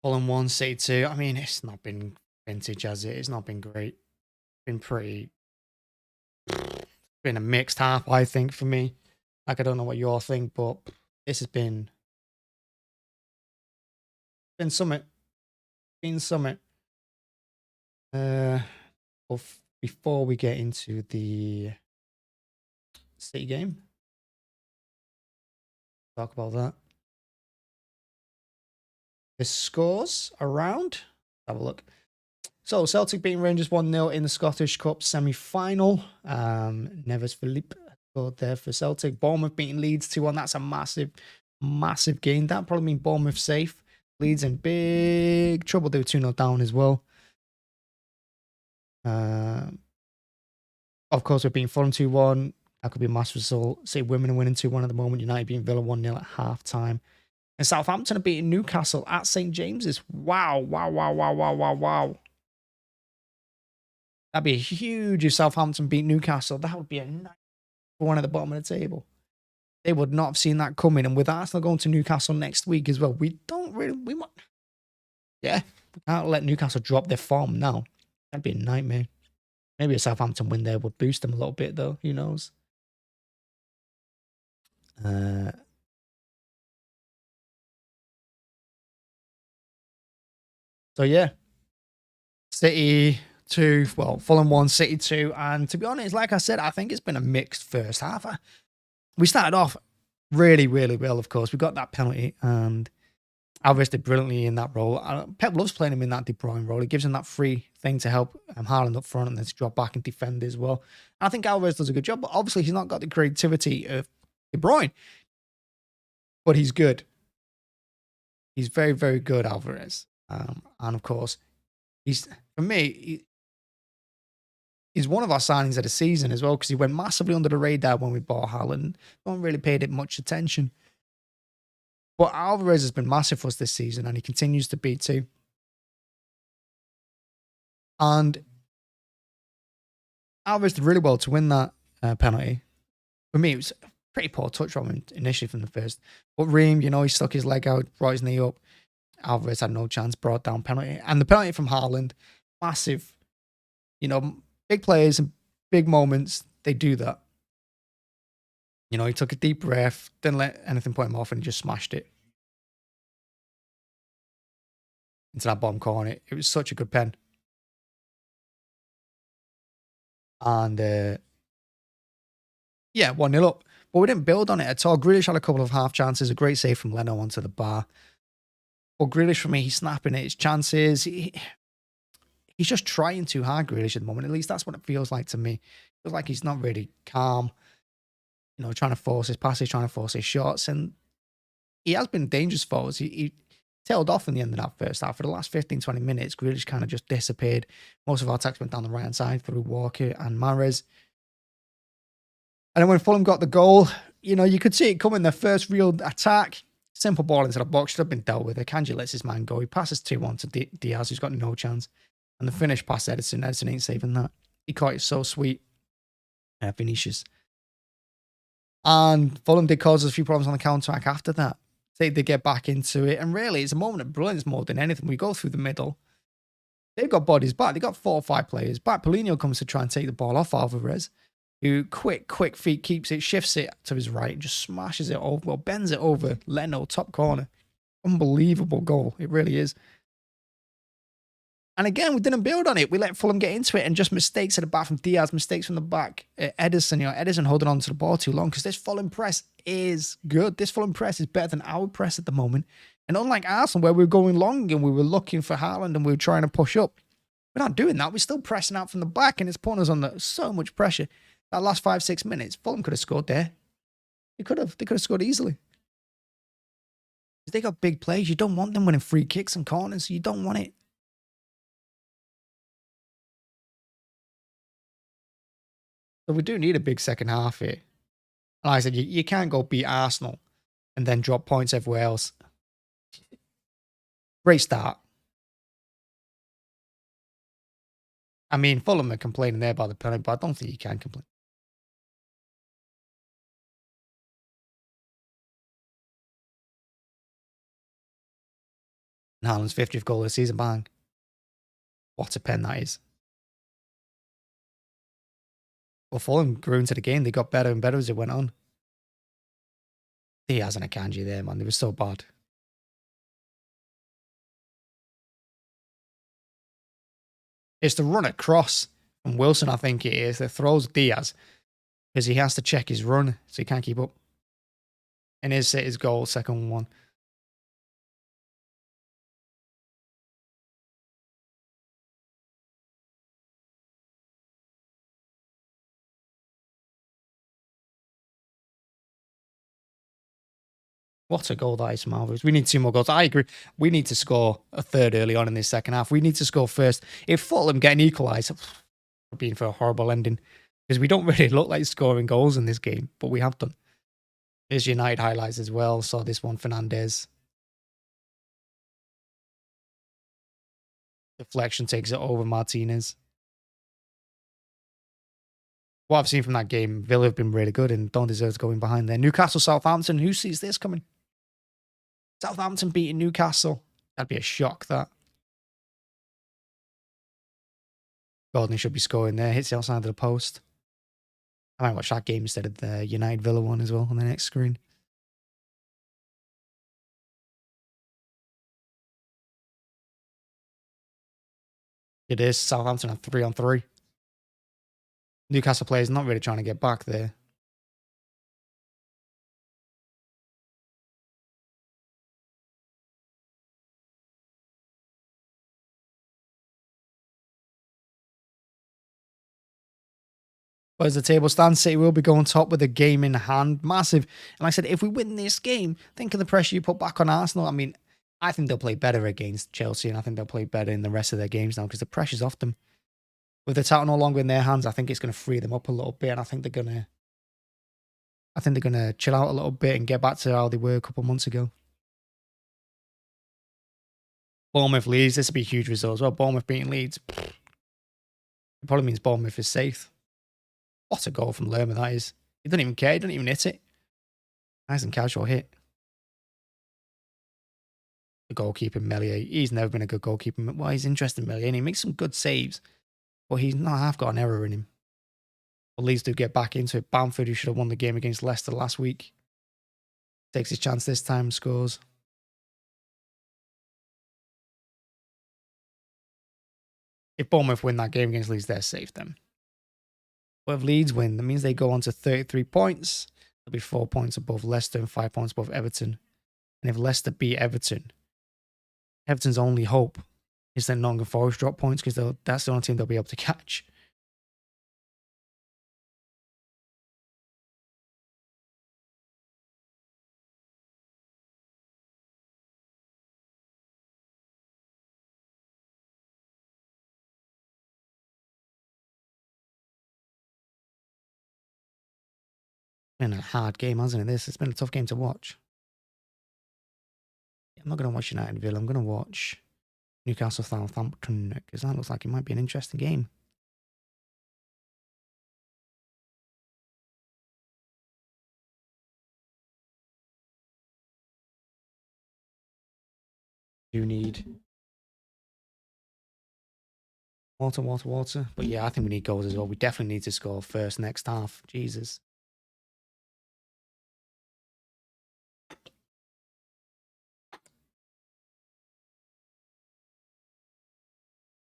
Fulham 1, City 2. I mean, it's not been vintage, has it? It's not been great. It's been pretty. Been a mixed half, I think, for me. Like, I don't know what you all think, but this has been summit. Been summit. Before we get into the City game, talk about that. The scores around. Have a look. So Celtic beating Rangers 1-0 in the Scottish Cup semi-final. Neves Phillips scored there for Celtic. Bournemouth beating Leeds 2-1. That's a massive, massive gain. That probably means Bournemouth safe. Leeds in big trouble. They were 2-0 down as well. Of course, we're beating Fulham 2-1. That could be a massive result. City women are winning 2-1 at the moment. United beating Villa 1-0 at half-time. And Southampton are beating Newcastle at St. James's. Wow, wow, wow, wow, wow, wow, wow. That'd be huge if Southampton beat Newcastle. That would be a nice one at the bottom of the table. They would not have seen that coming. And with Arsenal going to Newcastle next week as well, we can't let Newcastle drop their form now. That'd be a nightmare. Maybe a Southampton win there would boost them a little bit, though. Who knows? So, yeah. City 2, well, Fulham 1, City 2. And to be honest, like I said, I think it's been a mixed first half. We started off really, really well, of course. We got that penalty, and Alvarez did brilliantly in that role. Pep loves playing him in that De Bruyne role. It gives him that free thing to help Haaland up front and then to drop back and defend as well. I think Alvarez does a good job, but obviously he's not got the creativity of De Bruyne. But he's good. He's very, very good, Alvarez. And of course, he's one of our signings of the season as well, because he went massively under the radar when we bought Haaland. No one really paid it much attention. But Alvarez has been massive for us this season, and he continues to be too. And Alvarez did really well to win that penalty. For me, it was a pretty poor touch from him initially from the first. But Ream, he stuck his leg out, brought his knee up. Alvarez had no chance, brought down penalty. And the penalty from Haaland, massive. Big players and big moments, they do that. He took a deep breath, didn't let anything put him off, and he just smashed it into that bottom corner. It was such a good pen. And, 1-0 up. But we didn't build on it at all. Grealish had a couple of half chances, a great save from Leno onto the bar. But Grealish, for me, he's snapping at his chances. He's just trying too hard, Grealish, at the moment. At least that's what it feels like to me. It feels like he's not really calm. Trying to force his passes, trying to force his shots. And he has been dangerous for us. He tailed off in the end of that first half. For the last 15, 20 minutes, Grealish kind of just disappeared. Most of our attacks went down the right-hand side through Walker and Mahrez. And then when Fulham got the goal, you could see it coming. Their first real attack. Simple ball into the box. Should have been dealt with. Akanji lets his man go. He passes 2-1 to Diaz, who's got no chance. And the finish past Ederson. Ederson ain't saving that. He caught it so sweet. Vinicius. And Fulham did cause us a few problems on the counter-attack after that. They did get back into it. And really, it's a moment of brilliance more than anything. We go through the middle. They've got bodies back. They've got 4 or 5 players back. Paulinho comes to try and take the ball off Alvarez. who quick feet keeps it, shifts it to his right, and just smashes it over, well, bends it over Leno, top corner. Unbelievable goal. It really is. And again, we didn't build on it. We let Fulham get into it, and just mistakes at the back from Diaz, mistakes from the back. Ederson, Ederson holding on to the ball too long, because this Fulham press is good. This Fulham press is better than our press at the moment. And unlike Arsenal, where we were going long and we were looking for Haaland and we were trying to push up, we're not doing that. We're still pressing out from the back, and it's putting us under so much pressure. That last 5-6 minutes, Fulham could have scored there. They could have scored easily. They got big plays. You don't want them winning free kicks and corners. You don't want it. So we do need a big second half here. Like I said, you can't go beat Arsenal and then drop points everywhere else. Great start. I mean, Fulham are complaining there about the penalty, but I don't think you can complain. And Haaland's 50th goal of the season, bang. What a pen that is. Well, Fulham grew into the game. They got better and better as it went on. He has an Akanji there, man. They were so bad. It's the run across from Wilson, I think it is, that throws Diaz, because he has to check his run, so he can't keep up. And here's his goal, second one. What a goal that is from Alvarez. We need 2 more goals. I agree. We need to score a third early on in this second half. We need to score first. If Fulham get an equaliser, we're being for a horrible ending, because we don't really look like scoring goals in this game, but we have done. There's United highlights as well. Saw this one, Fernandez. Deflection takes it over Martinez. What I've seen from that game, Villa have been really good and don't deserve to go in behind there. Newcastle, Southampton. Who sees this coming? Southampton beating Newcastle. That'd be a shock, that. Gordon should be scoring there. Hits the outside of the post. I might watch that game instead of the United Villa one as well on the next screen. It is. Southampton are 3-on-3. Newcastle players not really trying to get back there. But as the table stands, City will be going top with a game in hand. Massive. And like I said, if we win this game, think of the pressure you put back on Arsenal. I mean, I think they'll play better against Chelsea, and I think they'll play better in the rest of their games now, because the pressure's off them. With the title no longer in their hands, I think it's going to free them up a little bit, and I think they're going to chill out a little bit and get back to how they were a couple months ago. Bournemouth Leeds, this would be a huge result as well. Bournemouth beating Leeds. It probably means Bournemouth is safe. What a goal from Lerma that is. He doesn't even care. He doesn't even hit it. Nice and casual hit. The goalkeeper, Meslier. He's never been a good goalkeeper. Well, he's interesting, Meslier, and he makes some good saves. But he's not half got an error in him. But Leeds do get back into it. Bamford, who should have won the game against Leicester last week, takes his chance this time, scores. If Bournemouth win that game against Leeds, they're safe then. But if Leeds win, that means they go on to 33 points. They'll be 4 points above Leicester and 5 points above Everton. And if Leicester beat Everton, Everton's only hope is that Nottingham Forest drop points, because that's the only team they'll be able to catch. Been a hard game, hasn't it? It's been a tough game to watch. I'm not going to watch United Villa. I'm going to watch Newcastle Southampton, because that looks like it might be an interesting game. You need Water. But yeah, I think we need goals as well. We definitely need to score first next half. Jesus.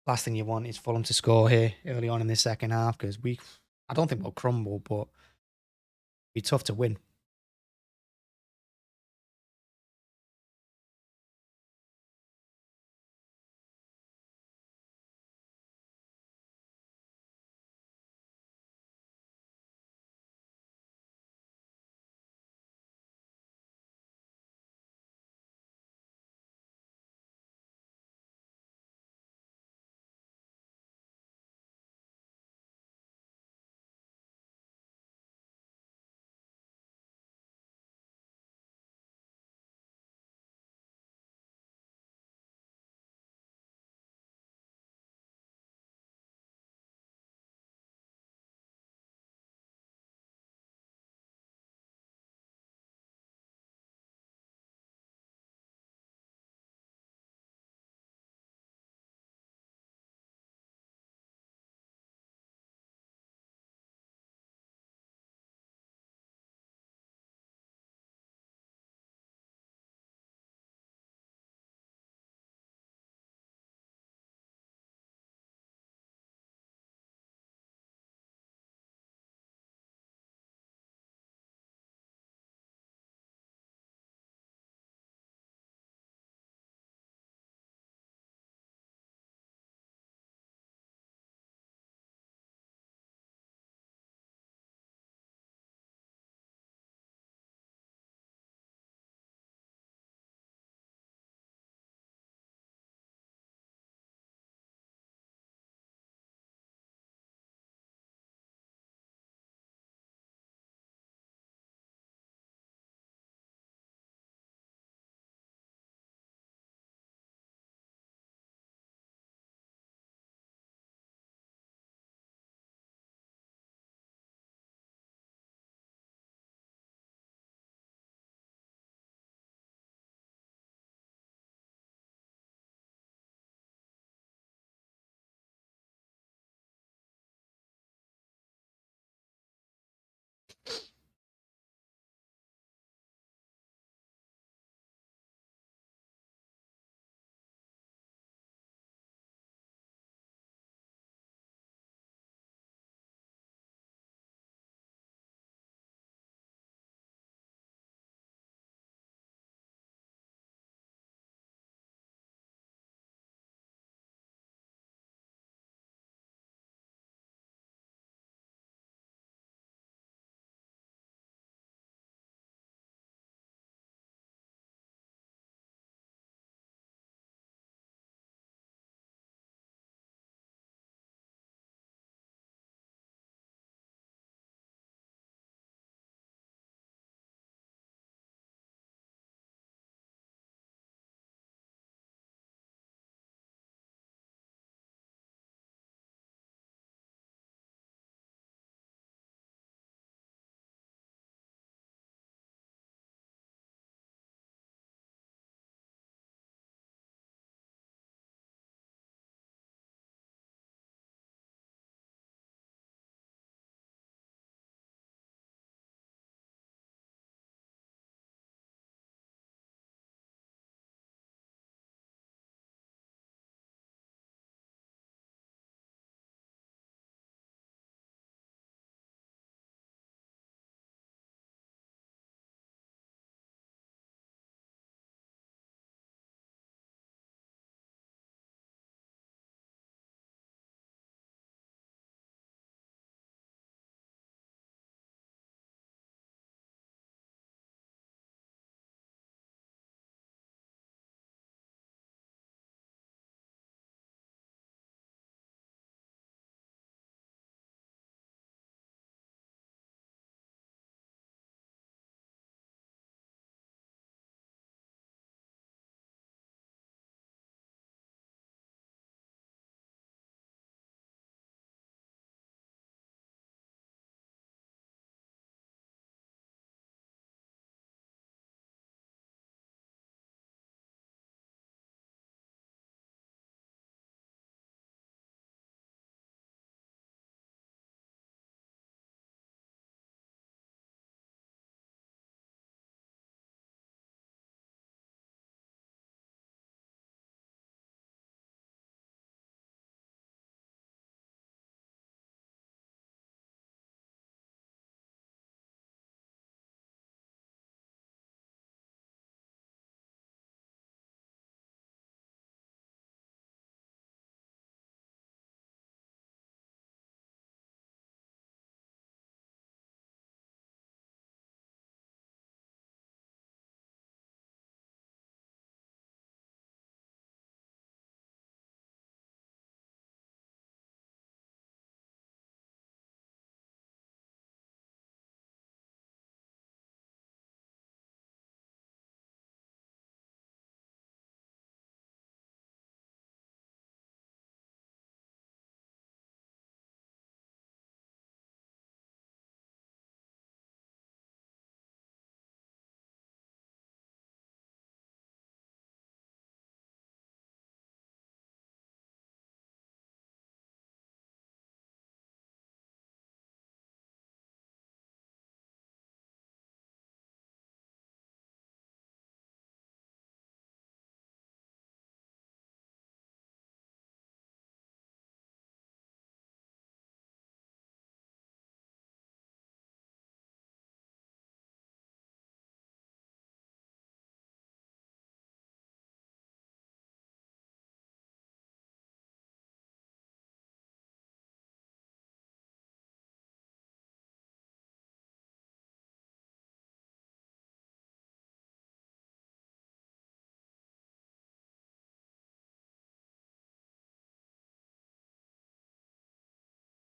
Last thing you want is Fulham to score here early on in the second half because I don't think we'll crumble, but it'll be tough to win.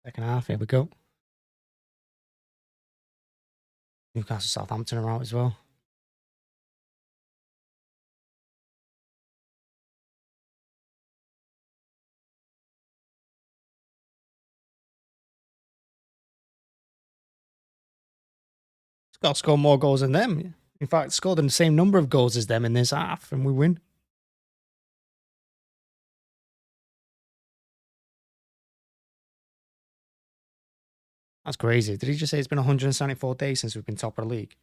Second half, here we go. Newcastle Southampton are out as well. Got to score more goals than them. In fact, scored the same number of goals as them in this half, and we win. That's crazy. Did he just say it's been 174 days since we've been top of the league?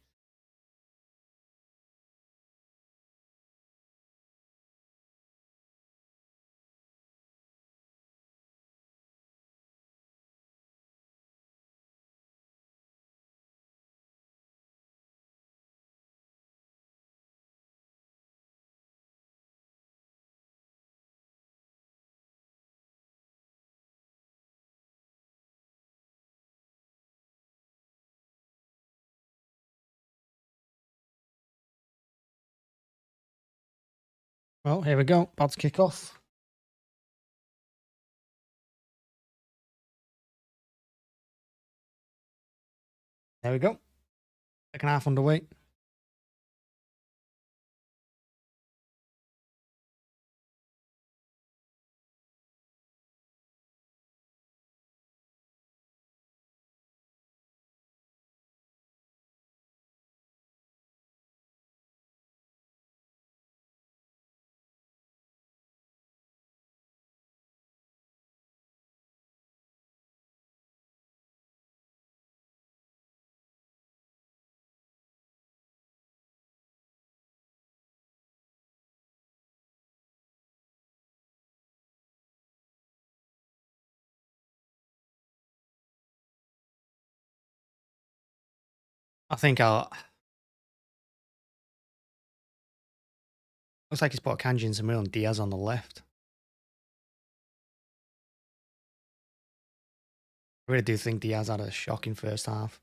Well, here we go. About to kick off. There we go. Second half underway. I think I'll... Looks like he's put Akanji in the middle and Diaz on the left. I really do think Diaz had a shocking first half.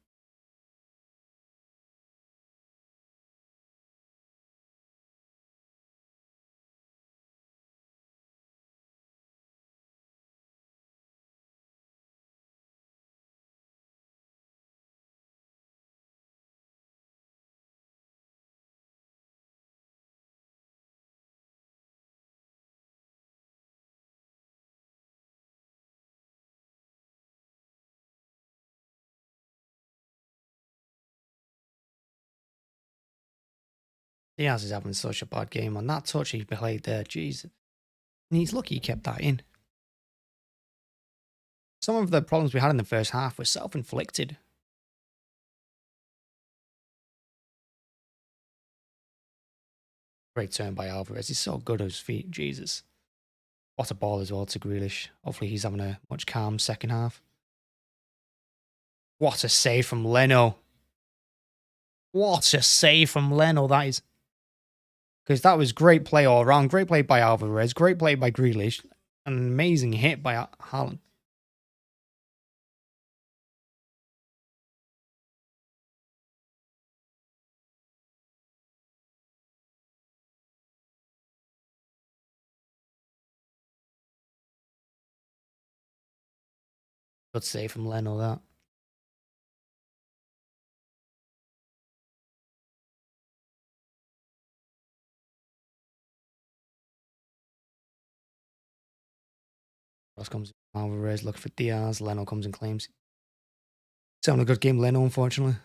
Diaz is having such a bad game. On that touch he played there, jeez. And he's lucky he kept that in. Some of the problems we had in the first half were self-inflicted. Great turn by Alvarez. He's so good on his feet, Jesus. What a ball as well to Grealish. Hopefully he's having a much calm second half. What a save from Leno. What a save from Leno that is. Because that was great play all around. Great play by Alvarez. Great play by Grealish. An amazing hit by Haaland. Good save from Leno that. Cross comes Alvarez looking for Diaz. Leno comes and claims. He's having a good game, Leno, unfortunately.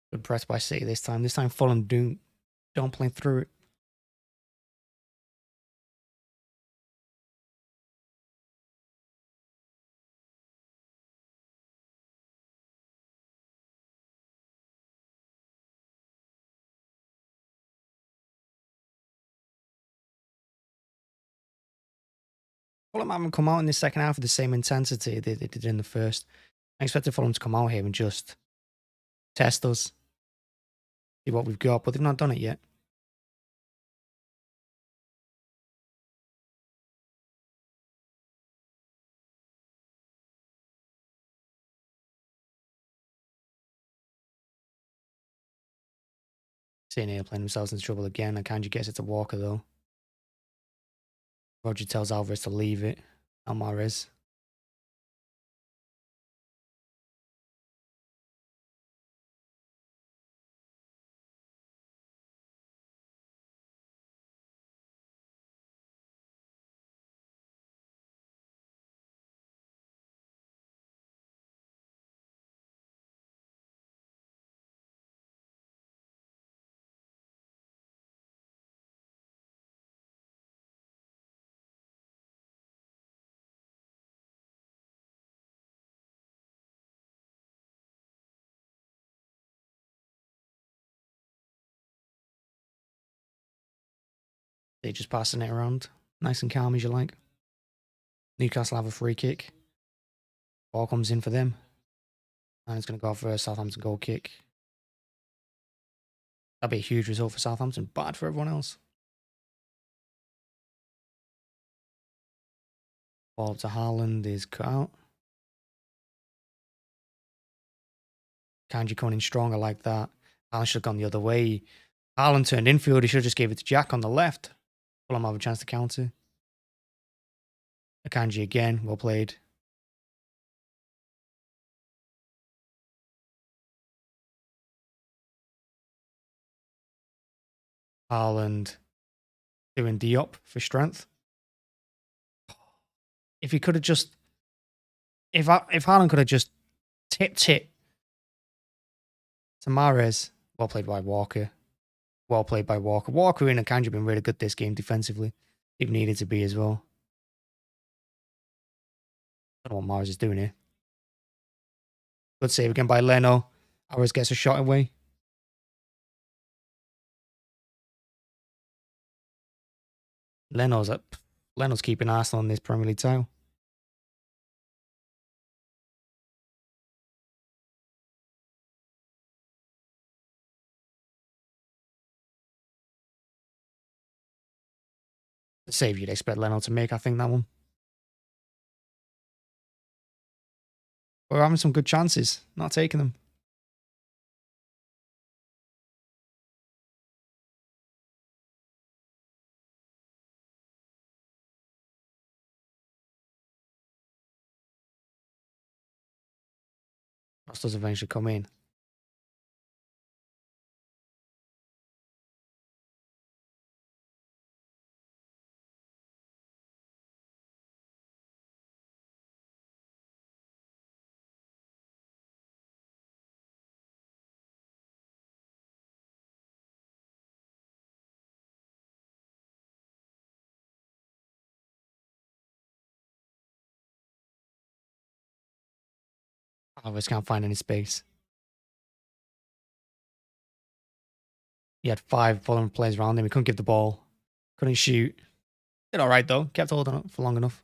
Good press by City this time. This time Fulham don't play through it. Fulham haven't come out in the second half with the same intensity they did in the first. I expected Fulham to come out here and just test us, see what we've got, but they've not done it yet. Seeing here playing themselves into trouble again. Akanji gets it to Walker though. Rodri tells Alvarez to leave it. Mahrez. They're just passing it around. Nice and calm as you like. Newcastle have a free kick. Ball comes in for them. And it's going to go for a Southampton goal kick. That'd be a huge result for Southampton. Bad for everyone else. Ball up to Haaland is cut out. Akanji coming in strong. I like that. Haaland should have gone the other way. Haaland turned infield. He should have just gave it to Jack on the left. Fulham have a chance to counter. Akanji again. Well played. Haaland doing Diop for strength. If he could have just... If Haaland could have just tipped it to Mahrez. Well played by Walker. Well played by Walker. Walker and Akanji have been really good this game defensively. They've needed to be as well. I don't know what Mahrez is doing here. Good save again by Leno. Alvarez gets a shot away. Leno's keeping Arsenal in this Premier League title. The save you'd expect Leno to make, I think, that one. We're having some good chances, not taking them. Ross does eventually come in. Alvarez can't find any space. He had 5 Fulham players around him. He couldn't give the ball. Couldn't shoot. Did all right, though. Kept holding it for long enough.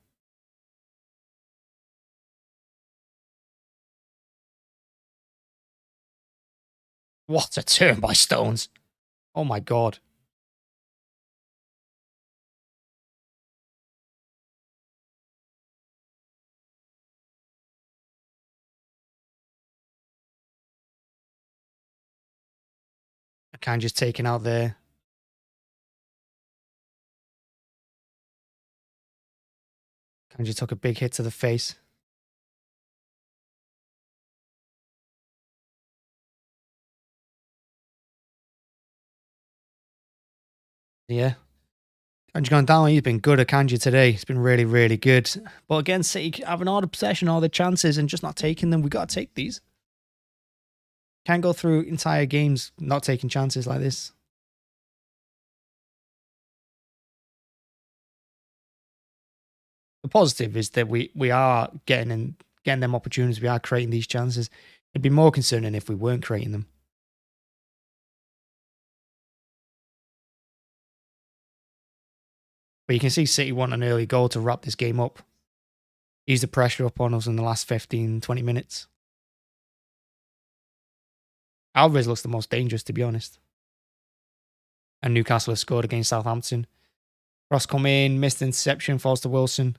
What a turn by Stones. Oh, my God. Akanji's taken out there. Akanji took a big hit to the face. Yeah. Akanji gone down. He's been good, Akanji, today. He's been really, really good. But again, City having all the possession, all the chances, and just not taking them. We got to take these. Can't go through entire games not taking chances like this. The positive is that we are getting them opportunities. We are creating these chances. It'd be more concerning if we weren't creating them. But you can see City want an early goal to wrap this game up. Ease the pressure up on us in the last 15, 20 minutes. Alvarez looks the most dangerous, to be honest. And Newcastle has scored against Southampton. Ross come in, missed interception, falls to Wilson.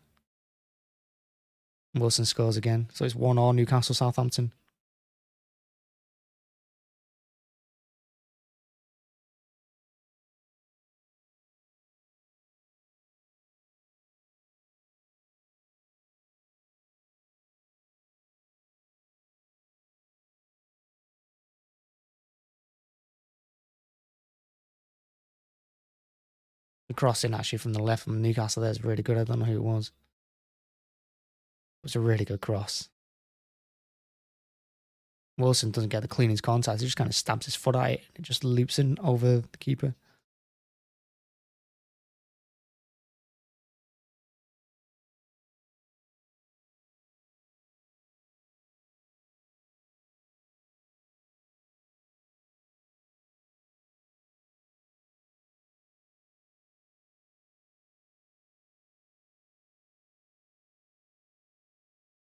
Wilson scores again. So it's 1-1 Newcastle Southampton. The crossing actually from the left from Newcastle there is really good. I don't know who it was. It was a really good cross. Wilson doesn't get the cleanest contact. He just kind of stabs his foot at it. It just leaps in over the keeper.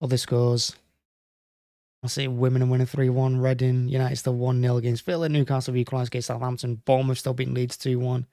Other scores. I see Women winning 3-1. Reading United still 1-0 against Villa. Newcastle equalised against Southampton. Bournemouth still beating Leeds 2-1.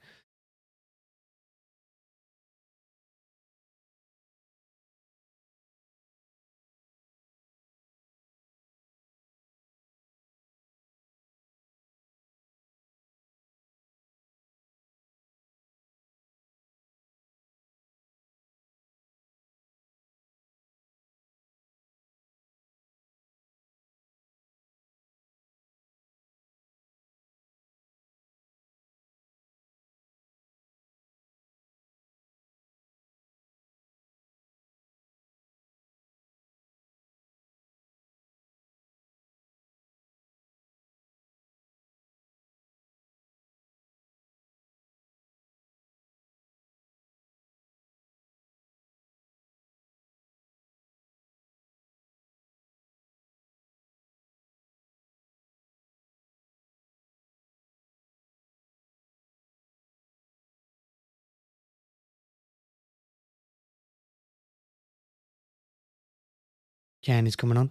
Kane is coming on.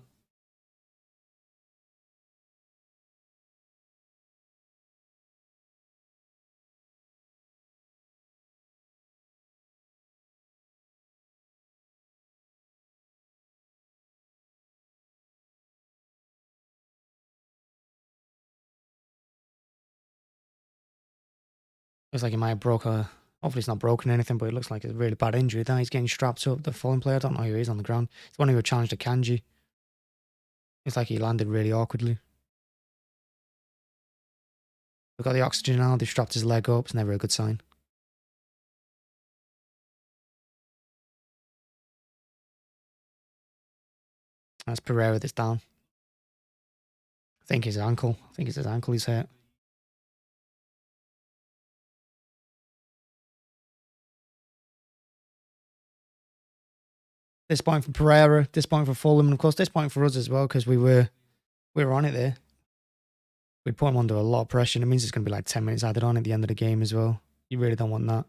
Looks like he might have broke a... Hopefully it's not broken anything, but it looks like it's a really bad injury. That he's getting strapped up. The Fulham player, I don't know who he is on the ground. It's one who challenged Akanji. It's like he landed really awkwardly. We've got the oxygen now. They've strapped his leg up. It's never a good sign. That's Pereira that's down. I think his ankle. I think it's his ankle he's hurt. Disappointing for Pereira, disappointing for Fulham, and of course disappointing for us as well because we were on it there. We put him under a lot of pressure, and it means it's going to be like 10 minutes added on at the end of the game as well. You really don't want that.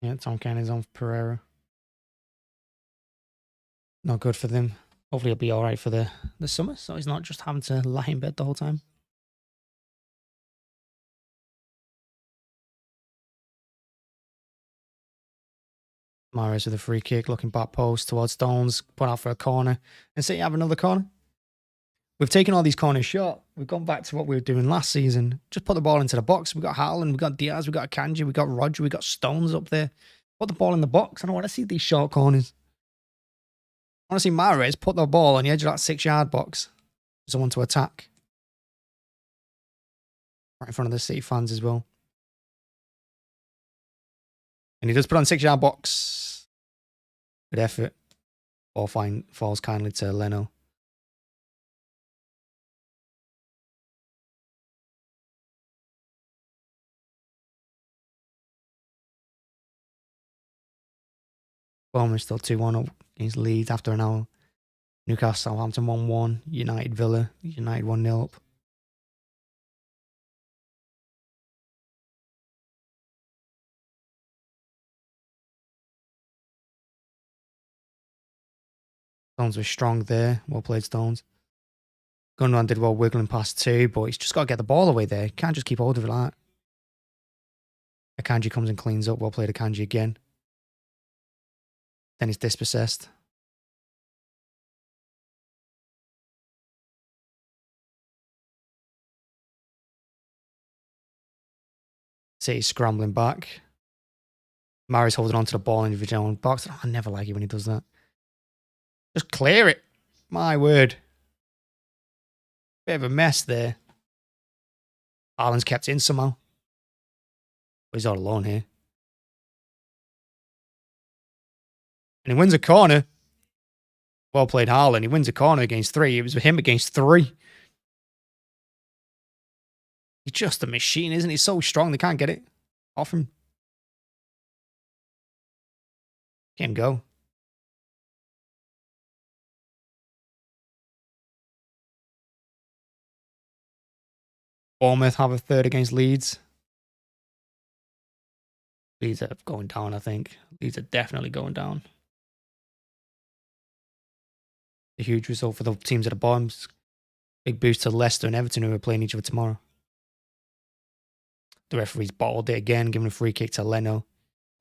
Yeah, Tom Cannon's on for Pereira. Not good for them. Hopefully he'll be alright for the summer, so he's not just having to lie in bed the whole time. Mahrez with a free kick, looking back post towards Stones, put out for a corner. And City have another corner. We've taken all these corners short. We've gone back to what we were doing last season. Just put the ball into the box. We've got Haaland, we've got Diaz, we've got Akanji, we've got Rodri, we've got Stones up there. Put the ball in the box. I don't want to see these short corners. I want to see Mahrez put the ball on the edge of that 6-yard box for someone to attack. Right in front of the City fans as well. And he does put on 6-yard box. Good effort. Ball falls kindly to Leno. Fulham still 2-1 up against Leeds after an hour. Newcastle, Southampton 1-1. United, Villa. United 1-0 up. Stones was strong there. Well played, Stones. Gundogan did well wiggling past two, but he's just got to get the ball away there. He can't just keep hold of it like that. Akanji comes and cleans up. Well played, Akanji again. Then he's dispossessed. City's scrambling back. Mahrez holding onto the ball in the own box. Oh, I never like it when he does that. Just clear it. My word. Bit of a mess there. Haaland's kept in somehow. But he's all alone here. And he wins a corner. Well played, Haaland. He wins a corner against three. It was him against three. He's just a machine, isn't he? He's so strong, they can't get it off him. Get him go. Bournemouth have a third against Leeds. Leeds are going down, I think. Leeds are definitely going down. A huge result for the teams at the bottom. Big boost to Leicester and Everton, who are playing each other tomorrow. The referee's bottled it again, giving a free kick to Leno.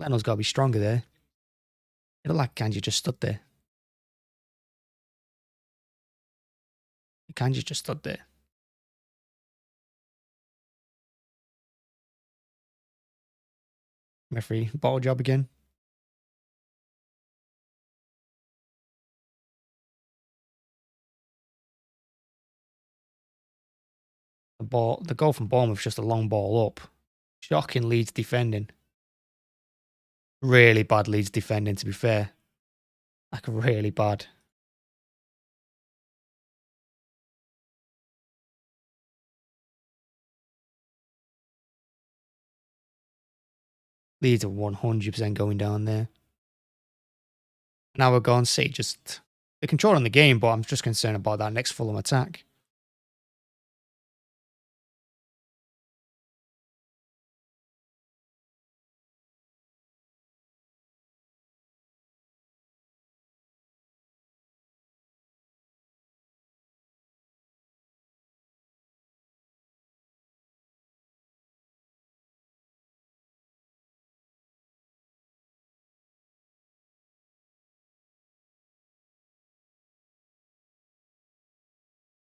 Leno's got to be stronger there. It looked like Akanji just stood there. Akanji just stood there. Referee, bottle job again. The goal from Bournemouth was just a long ball up. Shocking Leeds defending. Really bad Leeds defending, to be fair. Like, really bad. Leeds are 100% going down there. Now we're going to see just the control on the game, but I'm just concerned about that next Fulham attack.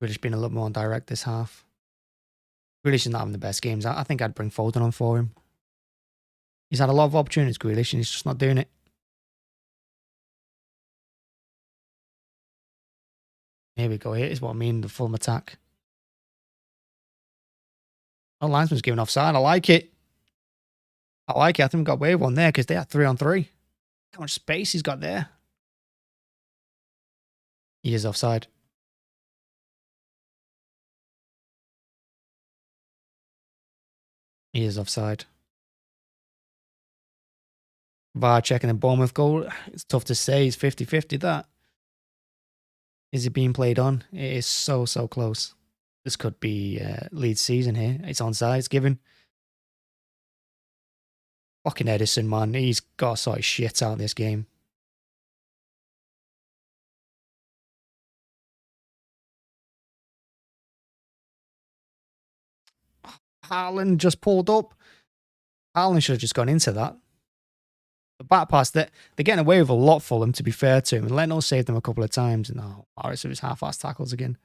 Grealish being a little more direct this half. Grealish is not having the best games. I think I'd bring Foden on for him. He's had a lot of opportunities, Grealish, and he's just not doing it. Here we go. Here is what I mean, the Fulham attack. Oh, linesman's giving offside. I like it. I like it. I think we got away with one there because they had 3-on-3. How much space he's got there. He is offside. He is offside. VAR checking the Bournemouth goal. It's tough to say. It's 50-50 that. Is it being played on? It is so close. This could be Leeds season here. It's onside. It's given. Fucking Ederson, man. He's got to sort his shit out of this game. Haaland just pulled up. Haaland should have just gone into that. The back pass, they're getting away with a lot for them, to be fair to him. And Leno saved them a couple of times. And Arsneal with his half-ass tackles again.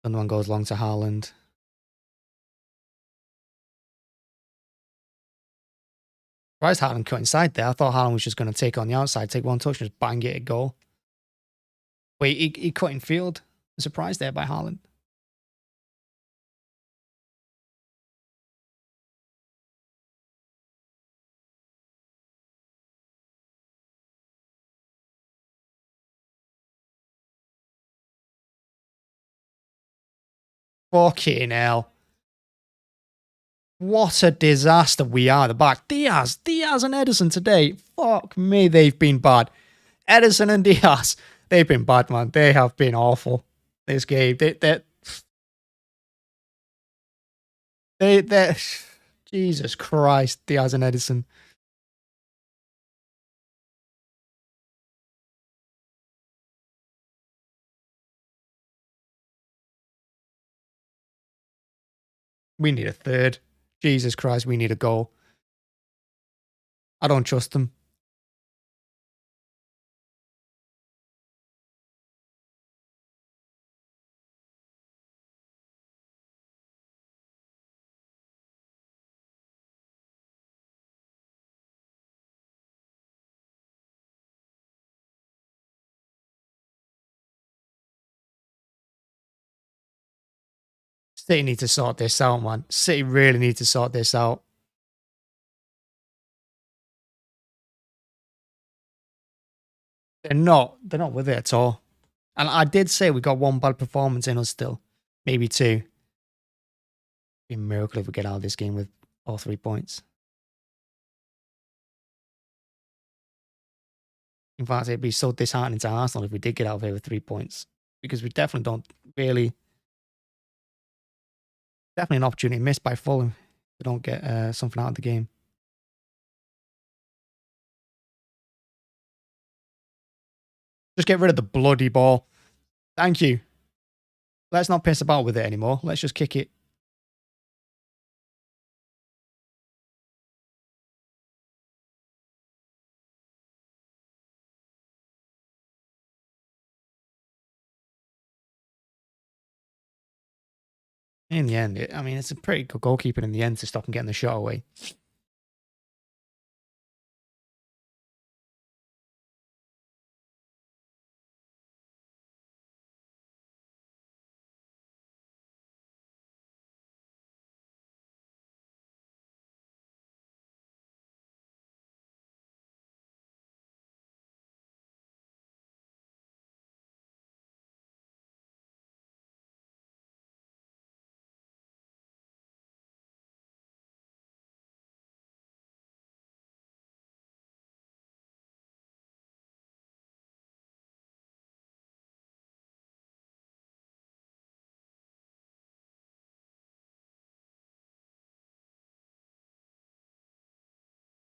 Gundogan goes long to Haaland. Surprised Haaland cut inside there. I thought Haaland was just going to take on the outside, take one touch, and just bang it a goal. Wait, he cut in field. I'm surprised there by Haaland. Fucking hell. What a disaster we are at the back. Diaz and Ederson today. Fuck me, they've been bad. Ederson and Diaz, they've been bad, man. They have been awful. This game. They Jesus Christ, Diaz and Ederson. We need a third. Jesus Christ, we need a goal. I don't trust them. City need to sort this out, man. City really need to sort this out. They're not with it at all. And I did say we got one bad performance in us still. Maybe two. Be a miracle if we get out of this game with all 3 points. In fact, it'd be so disheartening to Arsenal if we did get out of here with 3 points. Because we definitely don't really... Definitely an opportunity missed by Fulham. They don't get something out of the game. Just get rid of the bloody ball. Thank you. Let's not piss about with it anymore. Let's just kick it. In the end, I mean, it's a pretty good goalkeeper in the end to stop him getting the shot away.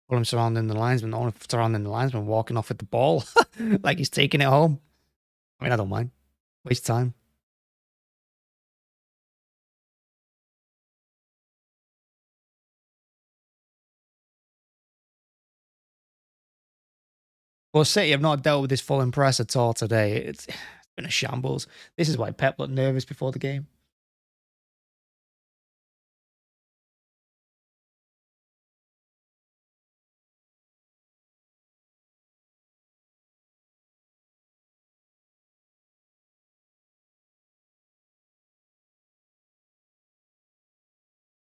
Fulham surrounding the linesman, only surrounding the linesman, walking off with the ball like he's taking it home. I mean, I don't mind. Waste time. Well, City have not dealt with this Fulham press at all today. It's been a shambles. This is why Pep looked nervous before the game.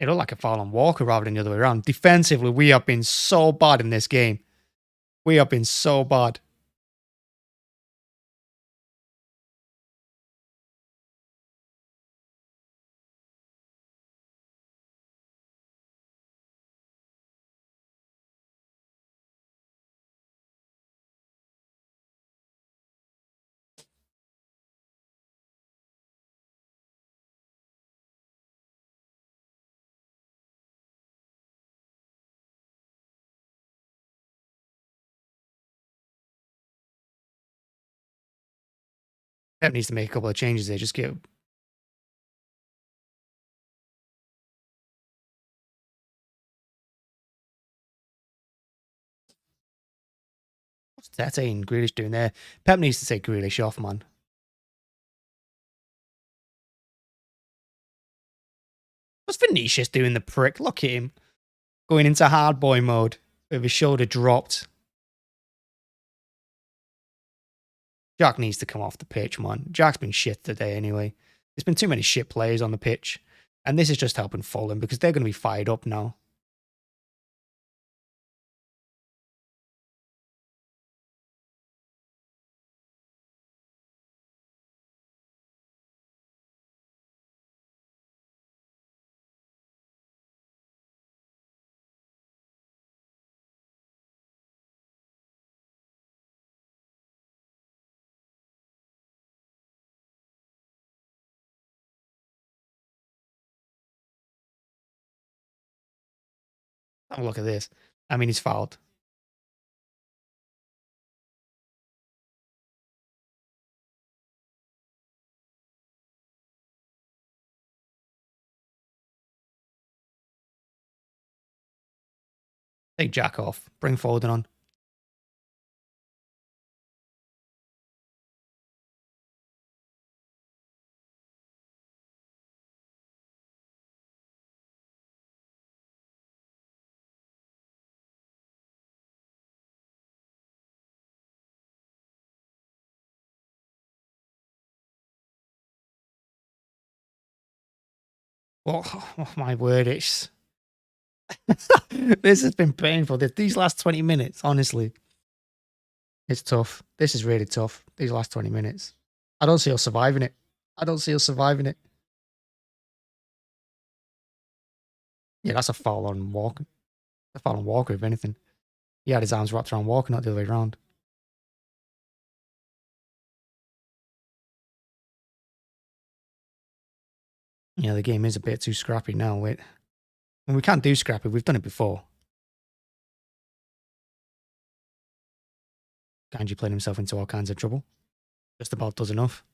It looked like a foul on Walker rather than the other way around. Defensively, we have been so bad in this game. We have been so bad. Pep needs to make a couple of changes there. Just get... What's Tete and Grealish doing there? Pep needs to take Grealish off, man. What's Vinicius doing, the prick? Look at him. Going into hard boy mode with his shoulder dropped. Jack needs to come off the pitch, man. Jack's been shit today anyway. There's been too many shit players on the pitch. And this is just helping Fulham because they're going to be fired up now. Oh, look at this. I mean, he's fouled. Take Jack off. Bring Foden on. Oh my word, it's... This has been painful. These last 20 minutes, honestly. It's tough. This is really tough. These last 20 minutes. I don't see us surviving it. I don't see us surviving it. Yeah, that's a foul on Walker. A foul on Walker, if anything. He had his arms wrapped around Walker, not the other way around. Yeah, the game is a bit too scrappy now. We can't do scrappy. We've done it before. Akanji playing himself into all kinds of trouble. Just about does enough.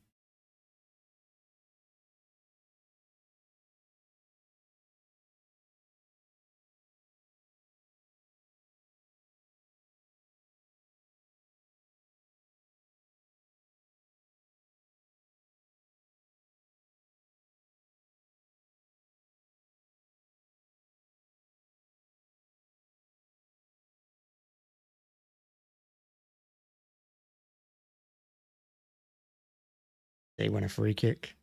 They win a free kick.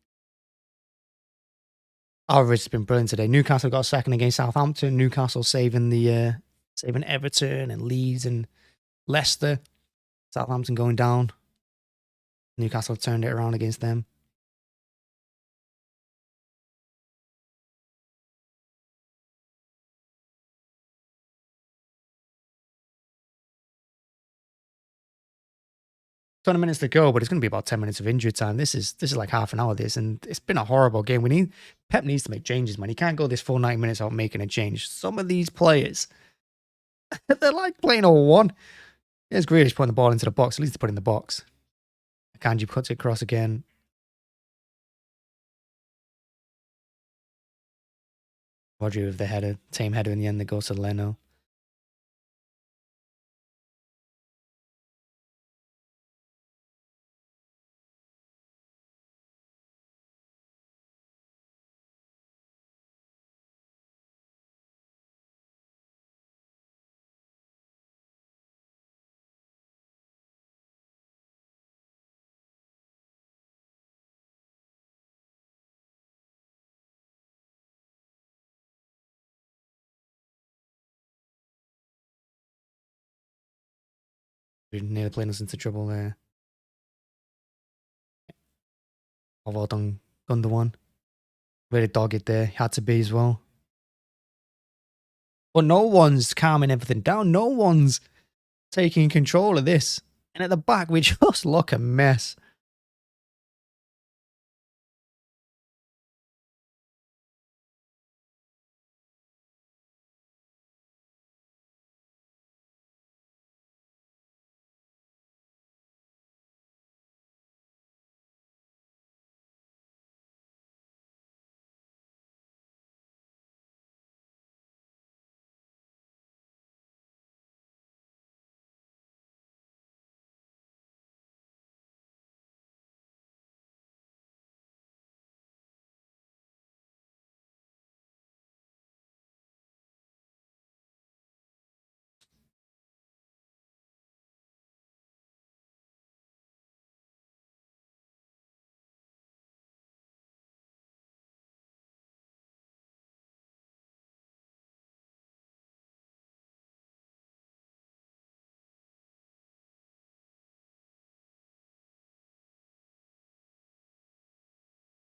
Alvarez has been brilliant today. Newcastle got a second against Southampton. Newcastle saving saving Everton and Leeds and Leicester. Southampton going down. Newcastle turned it around against them. "20 minutes to go, but it's going to be about 10 minutes of injury time. This is like half an hour, this, and it's been a horrible game. Pep needs to make changes, man. He can't go this full 90 minutes without making a change. Some of these players, they're like playing 0-1. Here's Grealish putting the ball into the box. At least to put it in the box. Akanji puts it across again. Rodri with the header, tame header in the end that goes to Leno. We nearly playing us into trouble there. Well done, Gundogan. Really dogged there. Had to be as well. But no one's calming everything down. No one's taking control of this. And at the back, we just look a mess.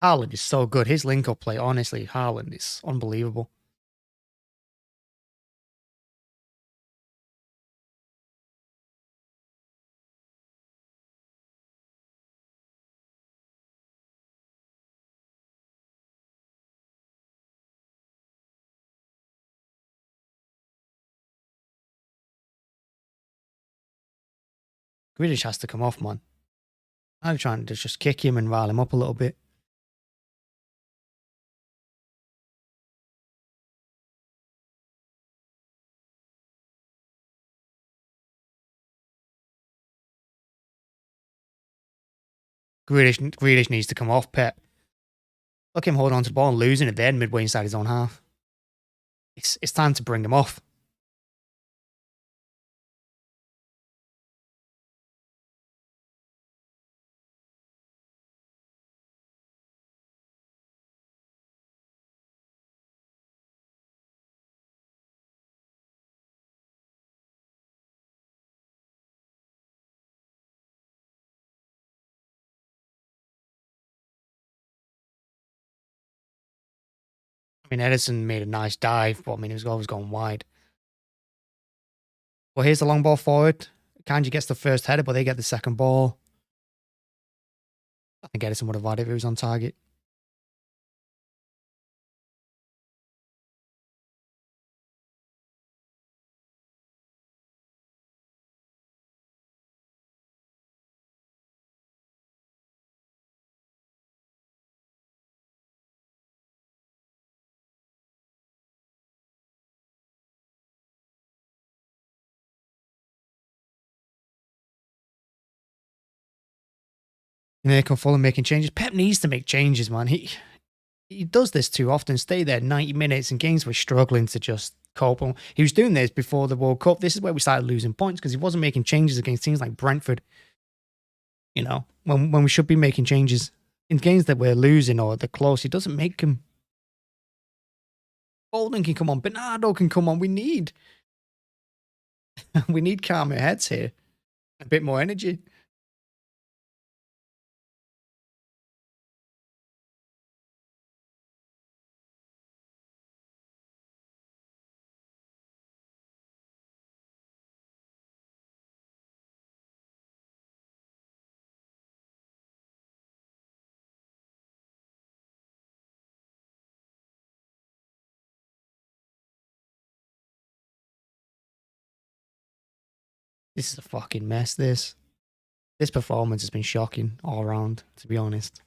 Haaland is so good. His link-up play, honestly, Haaland is unbelievable. Grealish has to come off, man. I'm trying to just kick him and rile him up a little bit. Grealish needs to come off, Pep. Look him hold on to the ball and losing it then midway inside his own half. It's time to bring him off. I mean, Ederson made a nice dive, but I mean, he was always going wide. Well, here's the long ball forward. Akanji gets the first header, but they get the second ball. I think Ederson would have had it if he was on target. And here come Fulham making changes. Pep needs to make changes, man. He does this too often. Stay there 90 minutes and games we're struggling to just cope. He was doing this before the World Cup. This is where we started losing points because he wasn't making changes against teams like Brentford. You know, when we should be making changes in games that we're losing or they're close, he doesn't make them. Foden can come on. Bernardo can come on. We need calmer heads here. A bit more energy. This is a fucking mess, this performance has been shocking all around, to be honest.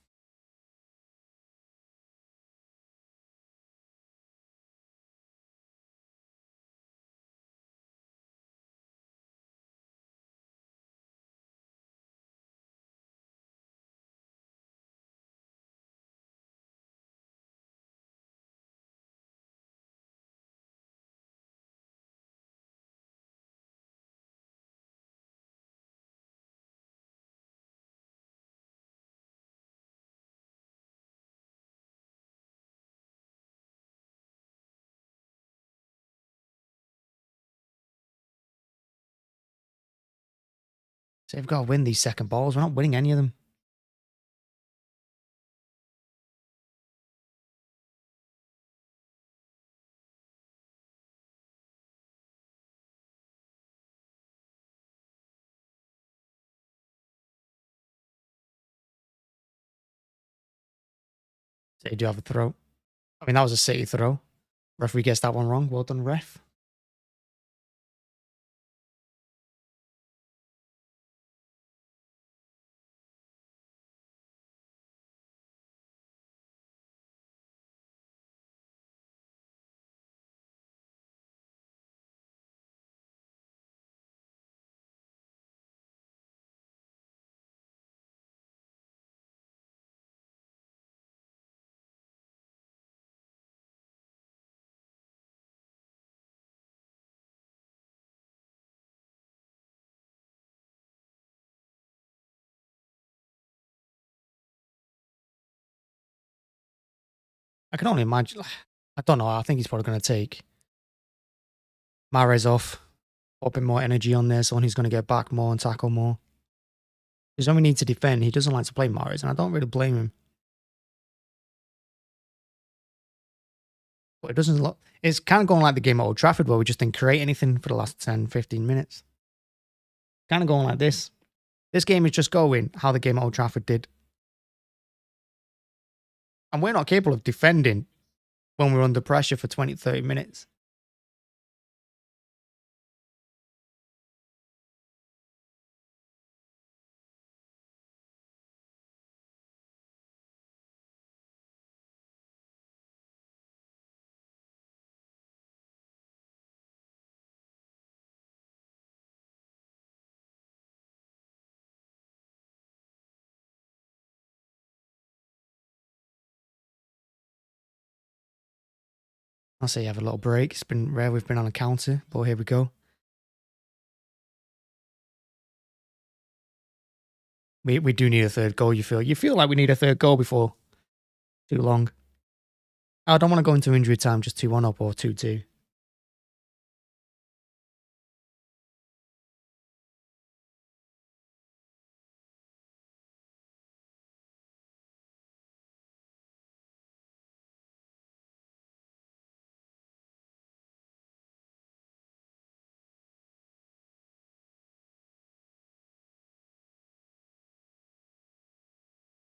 So they've got to win these second balls. We're not winning any of them. They do have a throw. I mean, that was a City throw. Referee gets that one wrong. Well done, ref. I can only imagine. I don't know. I think he's probably going to take Mahrez off. Put a bit more energy on there. Someone who's going to get back more and tackle more. Because when we need to defend, he doesn't like to play Mahrez. And I don't really blame him. But it doesn't look... It's kind of going like the game at Old Trafford where we just didn't create anything for the last 10, 15 minutes. Kind of going like this. This game is just going how the game at Old Trafford did. And we're not capable of defending when we're under pressure for 20, 30 minutes. I'll say you have a little break. It's been rare we've been on a counter, but here we go. We do need a third goal, you feel. You feel like we need a third goal before too long. I don't want to go into injury time just 2-1 up or 2-2.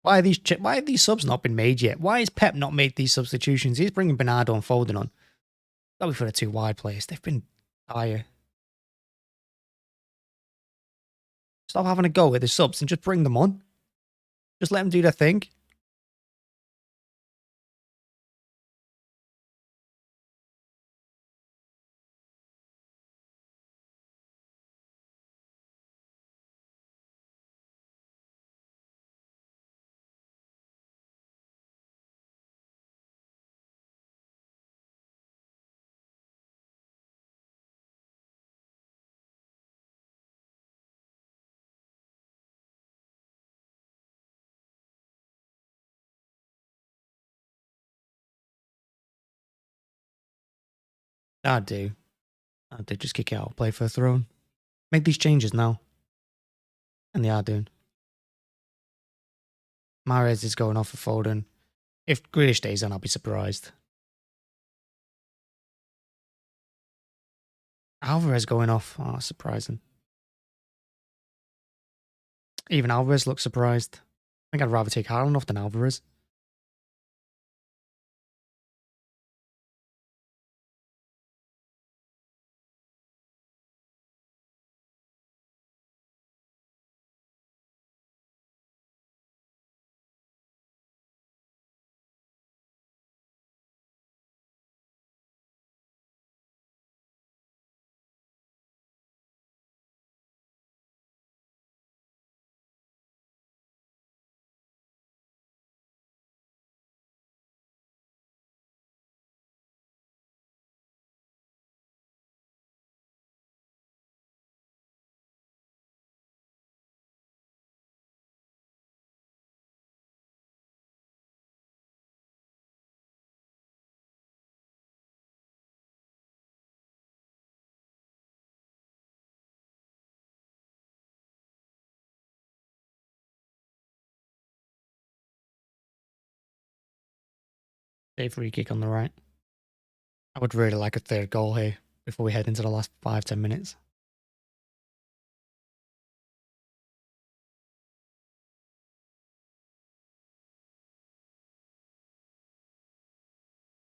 Why have these subs not been made yet? Why has Pep not made these substitutions? He's bringing Bernardo and Foden on. That'll be for the two wide players. They've been dire. Stop having a go with the subs and just bring them on. Just let them do their thing. I do. Just kick it out. Play for a throne. Make these changes now. And they are doing. Mahrez is going off for Foden. If Grealish stays on, I'll be surprised. Alvarez going off. Oh, surprising. Even Alvarez looks surprised. I think I'd rather take Haaland off than Alvarez. Save free kick on the right. I would really like a third goal here before we head into the last 5-10 minutes.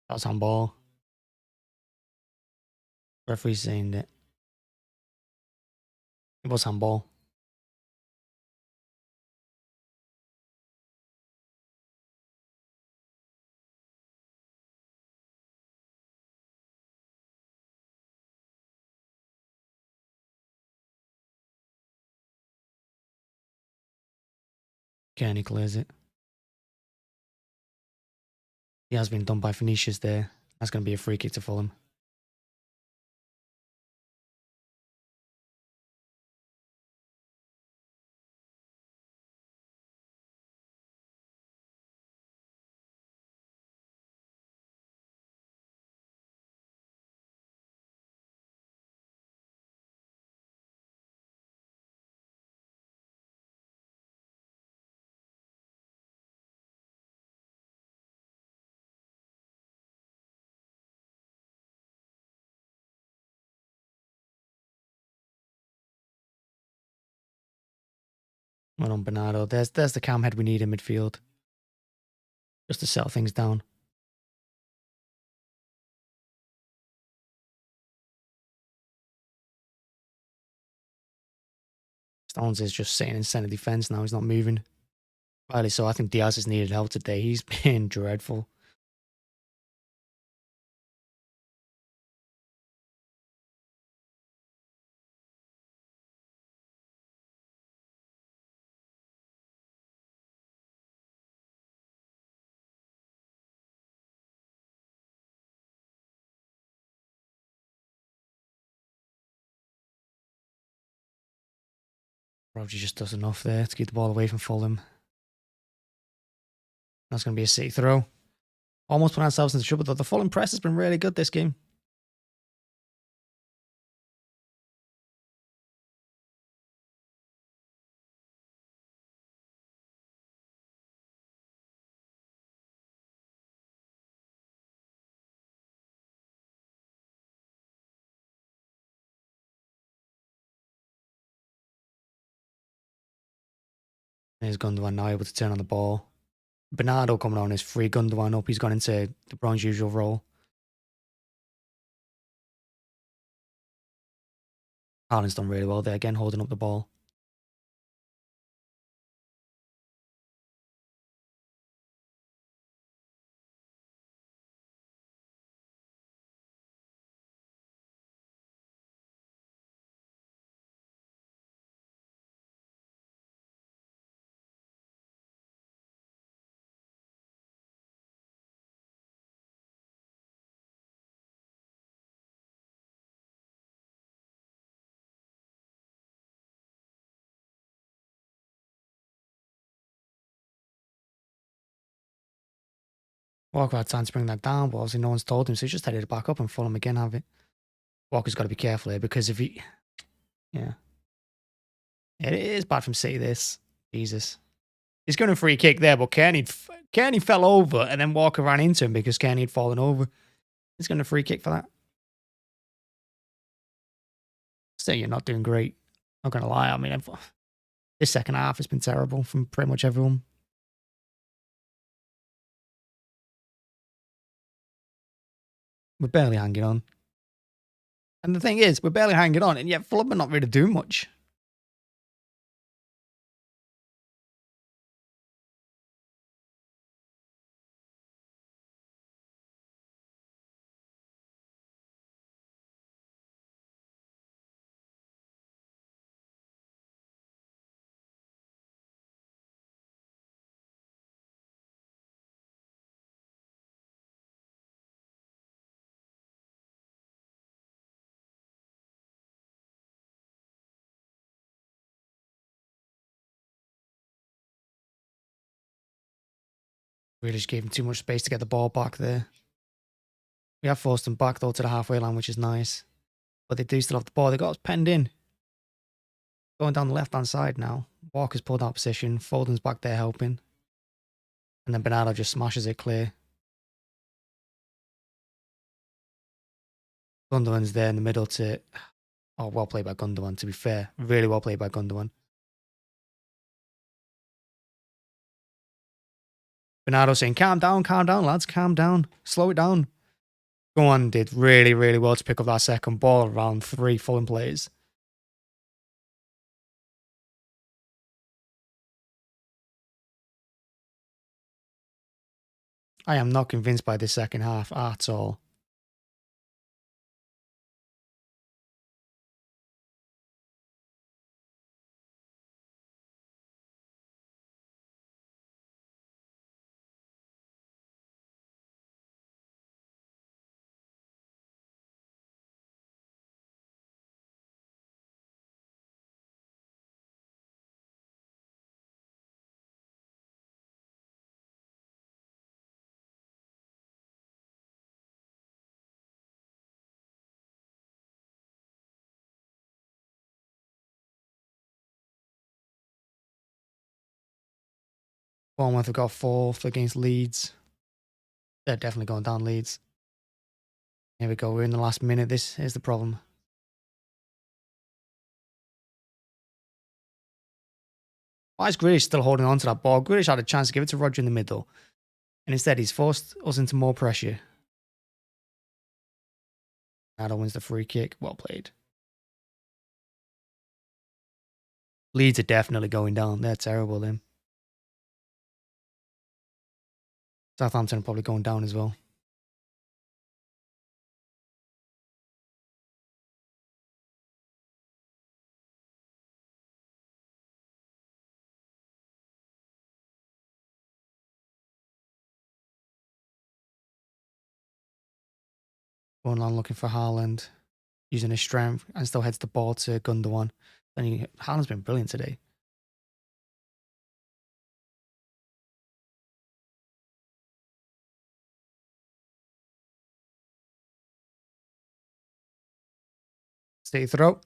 That was handball. Referee's saying that it was handball. Kearney clears it. He has been done by Vinicius there. That's going to be a free kick to Fulham. Well on Bernardo. There's the cam head we need in midfield. Just to settle things down. Stones is just sitting in centre defence now. He's not moving. Rightly so. I think Diaz has needed help today. He's been dreadful. Rodri just does enough there to keep the ball away from Fulham. That's going to be a City throw. Almost put ourselves into trouble though. The Fulham press has been really good this game. There's Gundogan now able to turn on the ball. Bernardo coming on is free Gundogan up. He's gone into De Bruyne's usual role. Haaland's done really well there again, holding up the ball. Walker had time to bring that down, but obviously no one's told him, so he's just headed it back up and Fulham again have it. Walker's got to be careful here because if he... Yeah. It is bad from City, this. Jesus. He's going to free kick there, but Kearney fell over and then Walker ran into him because Kearney had fallen over. He's going to free kick for that. So you're not doing great. Not going to lie. I mean, this second half has been terrible from pretty much everyone. We're barely hanging on. And the thing is, we're barely hanging on, and yet Fulham are not really doing much. Grealish gave him too much space to get the ball back there. We have forced them back, though, to the halfway line, which is nice. But they do still have the ball. They got us penned in. Going down the left-hand side now. Walker's pulled out position. Foden's back there helping. And then Bernardo just smashes it clear. Gundogan's there in the middle to... Oh, well played by Gundogan, to be fair. Really well played by Gundogan. Bernardo saying, calm down, lads, calm down. Slow it down. Gundogan did really, really well to pick up that second ball around 3 Fulham players. I am not convinced by this second half at all. Bournemouth have got 4th against Leeds. They're definitely going down Leeds. Here we go. We're in the last minute. This is the problem. Why is Grealish still holding on to that ball? Grealish had a chance to give it to Rodri in the middle. And instead, he's forced us into more pressure. Bernardo wins the free kick. Well played. Leeds are definitely going down. They're terrible, then. Southampton are probably going down as well. Going on looking for Haaland. Using his strength and still heads the ball to Gundogan. Haaland's been brilliant today. Stay throw.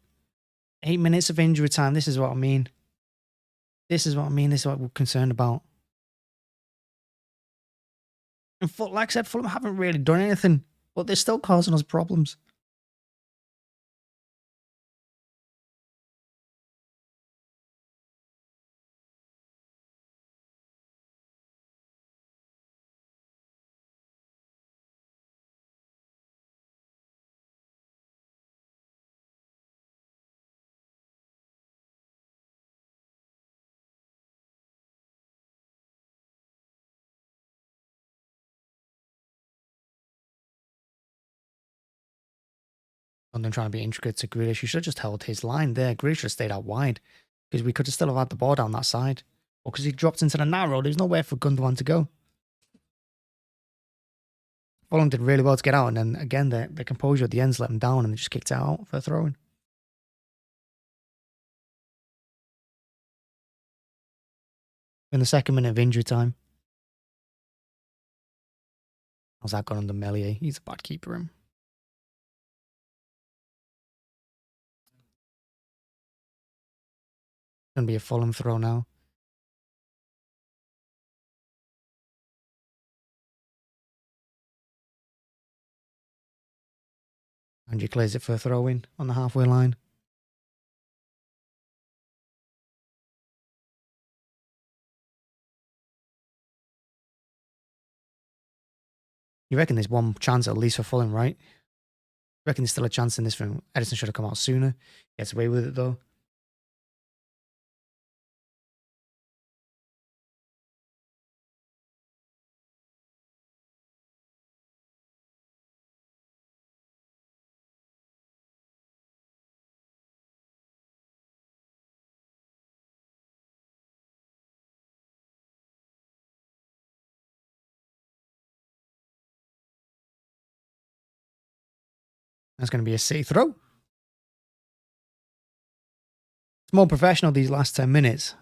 8 minutes of injury time. This is what I mean. This is what we're concerned about. And like I said, Fulham haven't really done anything, but they're still causing us problems. And then trying to be intricate to Grealish. You should have just held his line there. Grealish should have stayed out wide because we could have still have had the ball down that side. Or because he dropped into the narrow, there's nowhere for Gundogan to go. Fulham did really well to get out, and then again, the composure at the ends let them down, and they just kicked it out for a throw-in. In the second minute of injury time. How's that gone under Melier? He's a bad keeper, him. Gonna be a Fulham throw now. And he clears it for a throw-in on the halfway line. You reckon there's one chance at least for Fulham, right? You reckon there's still a chance in this film? Ederson should have come out sooner. Gets away with it, though. That's going to be a City throw. It's more professional these last 10 minutes.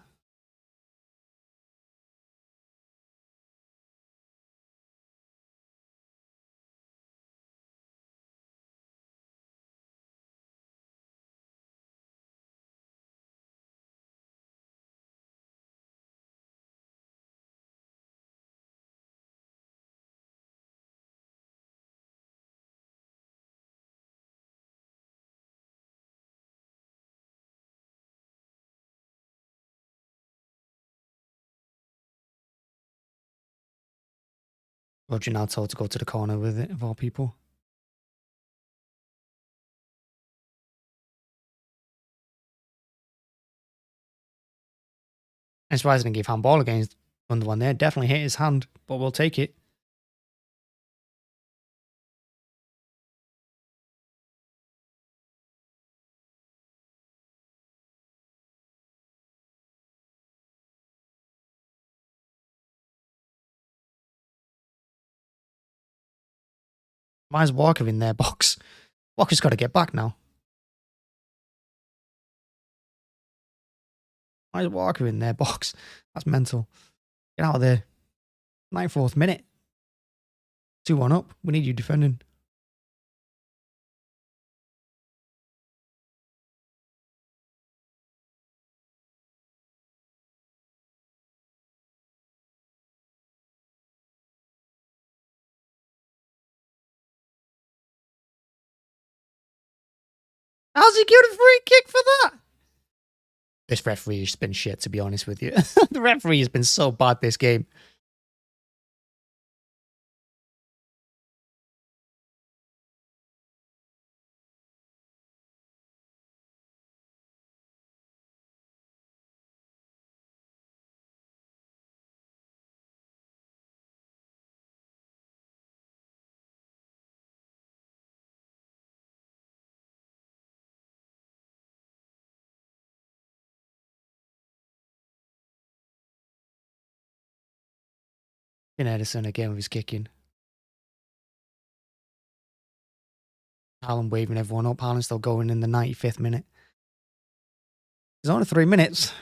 Rodri now told to go to the corner with it, of all people. That's why he's going to give handball against Gundogan there. Definitely hit his hand, but we'll take it. Why is Walker in their box? Walker's got to get back now. Why is Walker in their box? That's mental. Get out of there. 94th minute. 2-1 up. We need you defending. How's he given a free kick for that? This referee has been shit, to be honest with you. The referee has been so bad this game. In Ederson again with his kicking. Haaland waving everyone up. Haaland still going in the 95th minute. There's only 3 minutes.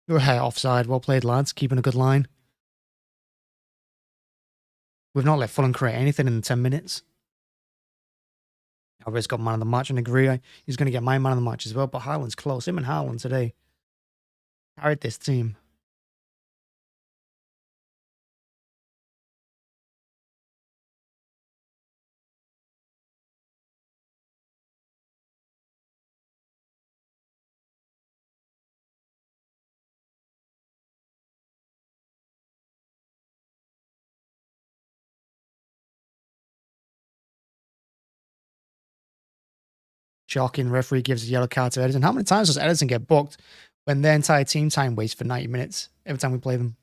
You're offside. Well played, lads. Keeping a good line. We've not let Fulham create anything in the 10 minutes. Alvarez got man of the match and agree. He's going to get my man of the match as well. But Haaland's close. Him and Haaland today carried this team. Shocking. Referee gives a yellow card to Ederson. How many times does Ederson get booked when their entire team time wastes for 90 minutes every time we play them?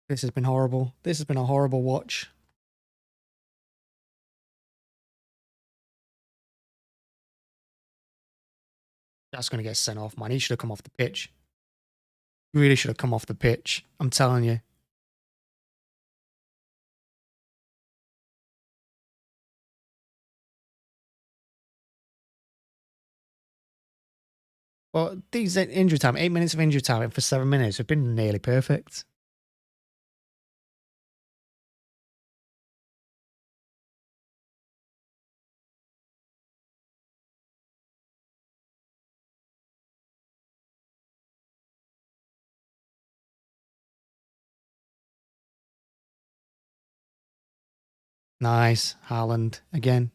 This has been horrible. This has been a horrible watch. That's going to get sent off, man. He should have come off the pitch. He really should have come off the pitch. I'm telling you. Well, these injury time, 8 minutes of injury time for 7 minutes have been nearly perfect. Nice. Haaland again.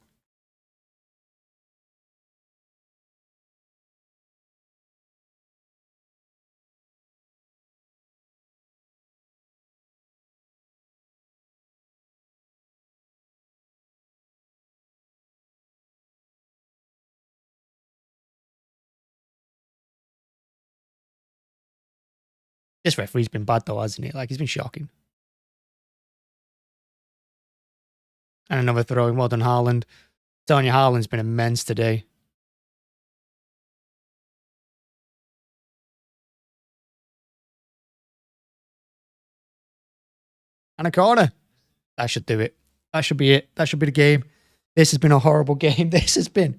This referee's been bad though, hasn't he? Like, he's been shocking. And another throw in. Well done, Haaland. Telling you, Haaland's been immense today. And a corner. That should do it. That should be it. That should be the game. This has been a horrible game. This has been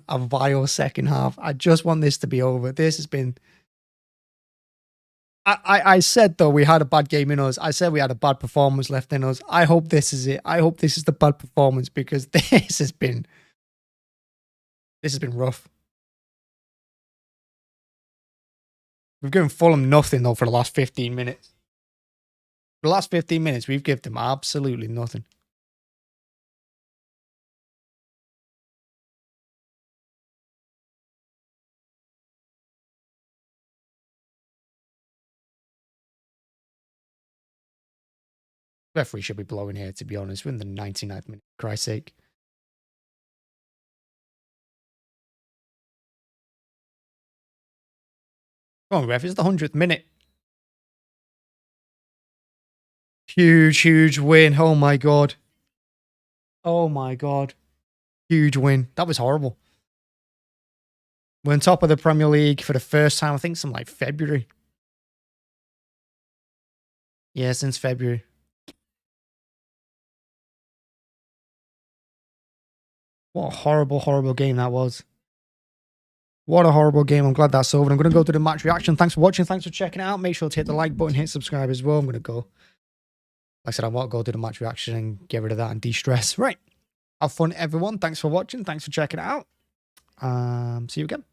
a vile second half. I just want this to be over. This has been... I said, though, we had a bad game in us. I said we had a bad performance left in us. I hope this is it. I hope this is the bad performance because this has been rough. We've given Fulham nothing, though, for the last 15 minutes. For the last 15 minutes, we've given them absolutely nothing. Referee should be blowing here, to be honest. We're in the 99th minute, for Christ's sake. Come on, ref. It's the 100th minute. Huge, huge win. Oh, my God. Oh, my God. Huge win. That was horrible. We're on top of the Premier League for the first time, I think, some like February. Yeah, since February. What a horrible, horrible game that was. What a horrible game. I'm glad that's over. I'm going to go to the match reaction. Thanks for watching. Thanks for checking it out. Make sure to hit the like button, hit subscribe as well. I'm going to go. Like I said, I won't go to the match reaction and get rid of that and de-stress. Right. Have fun, everyone. Thanks for watching. Thanks for checking it out. See you again.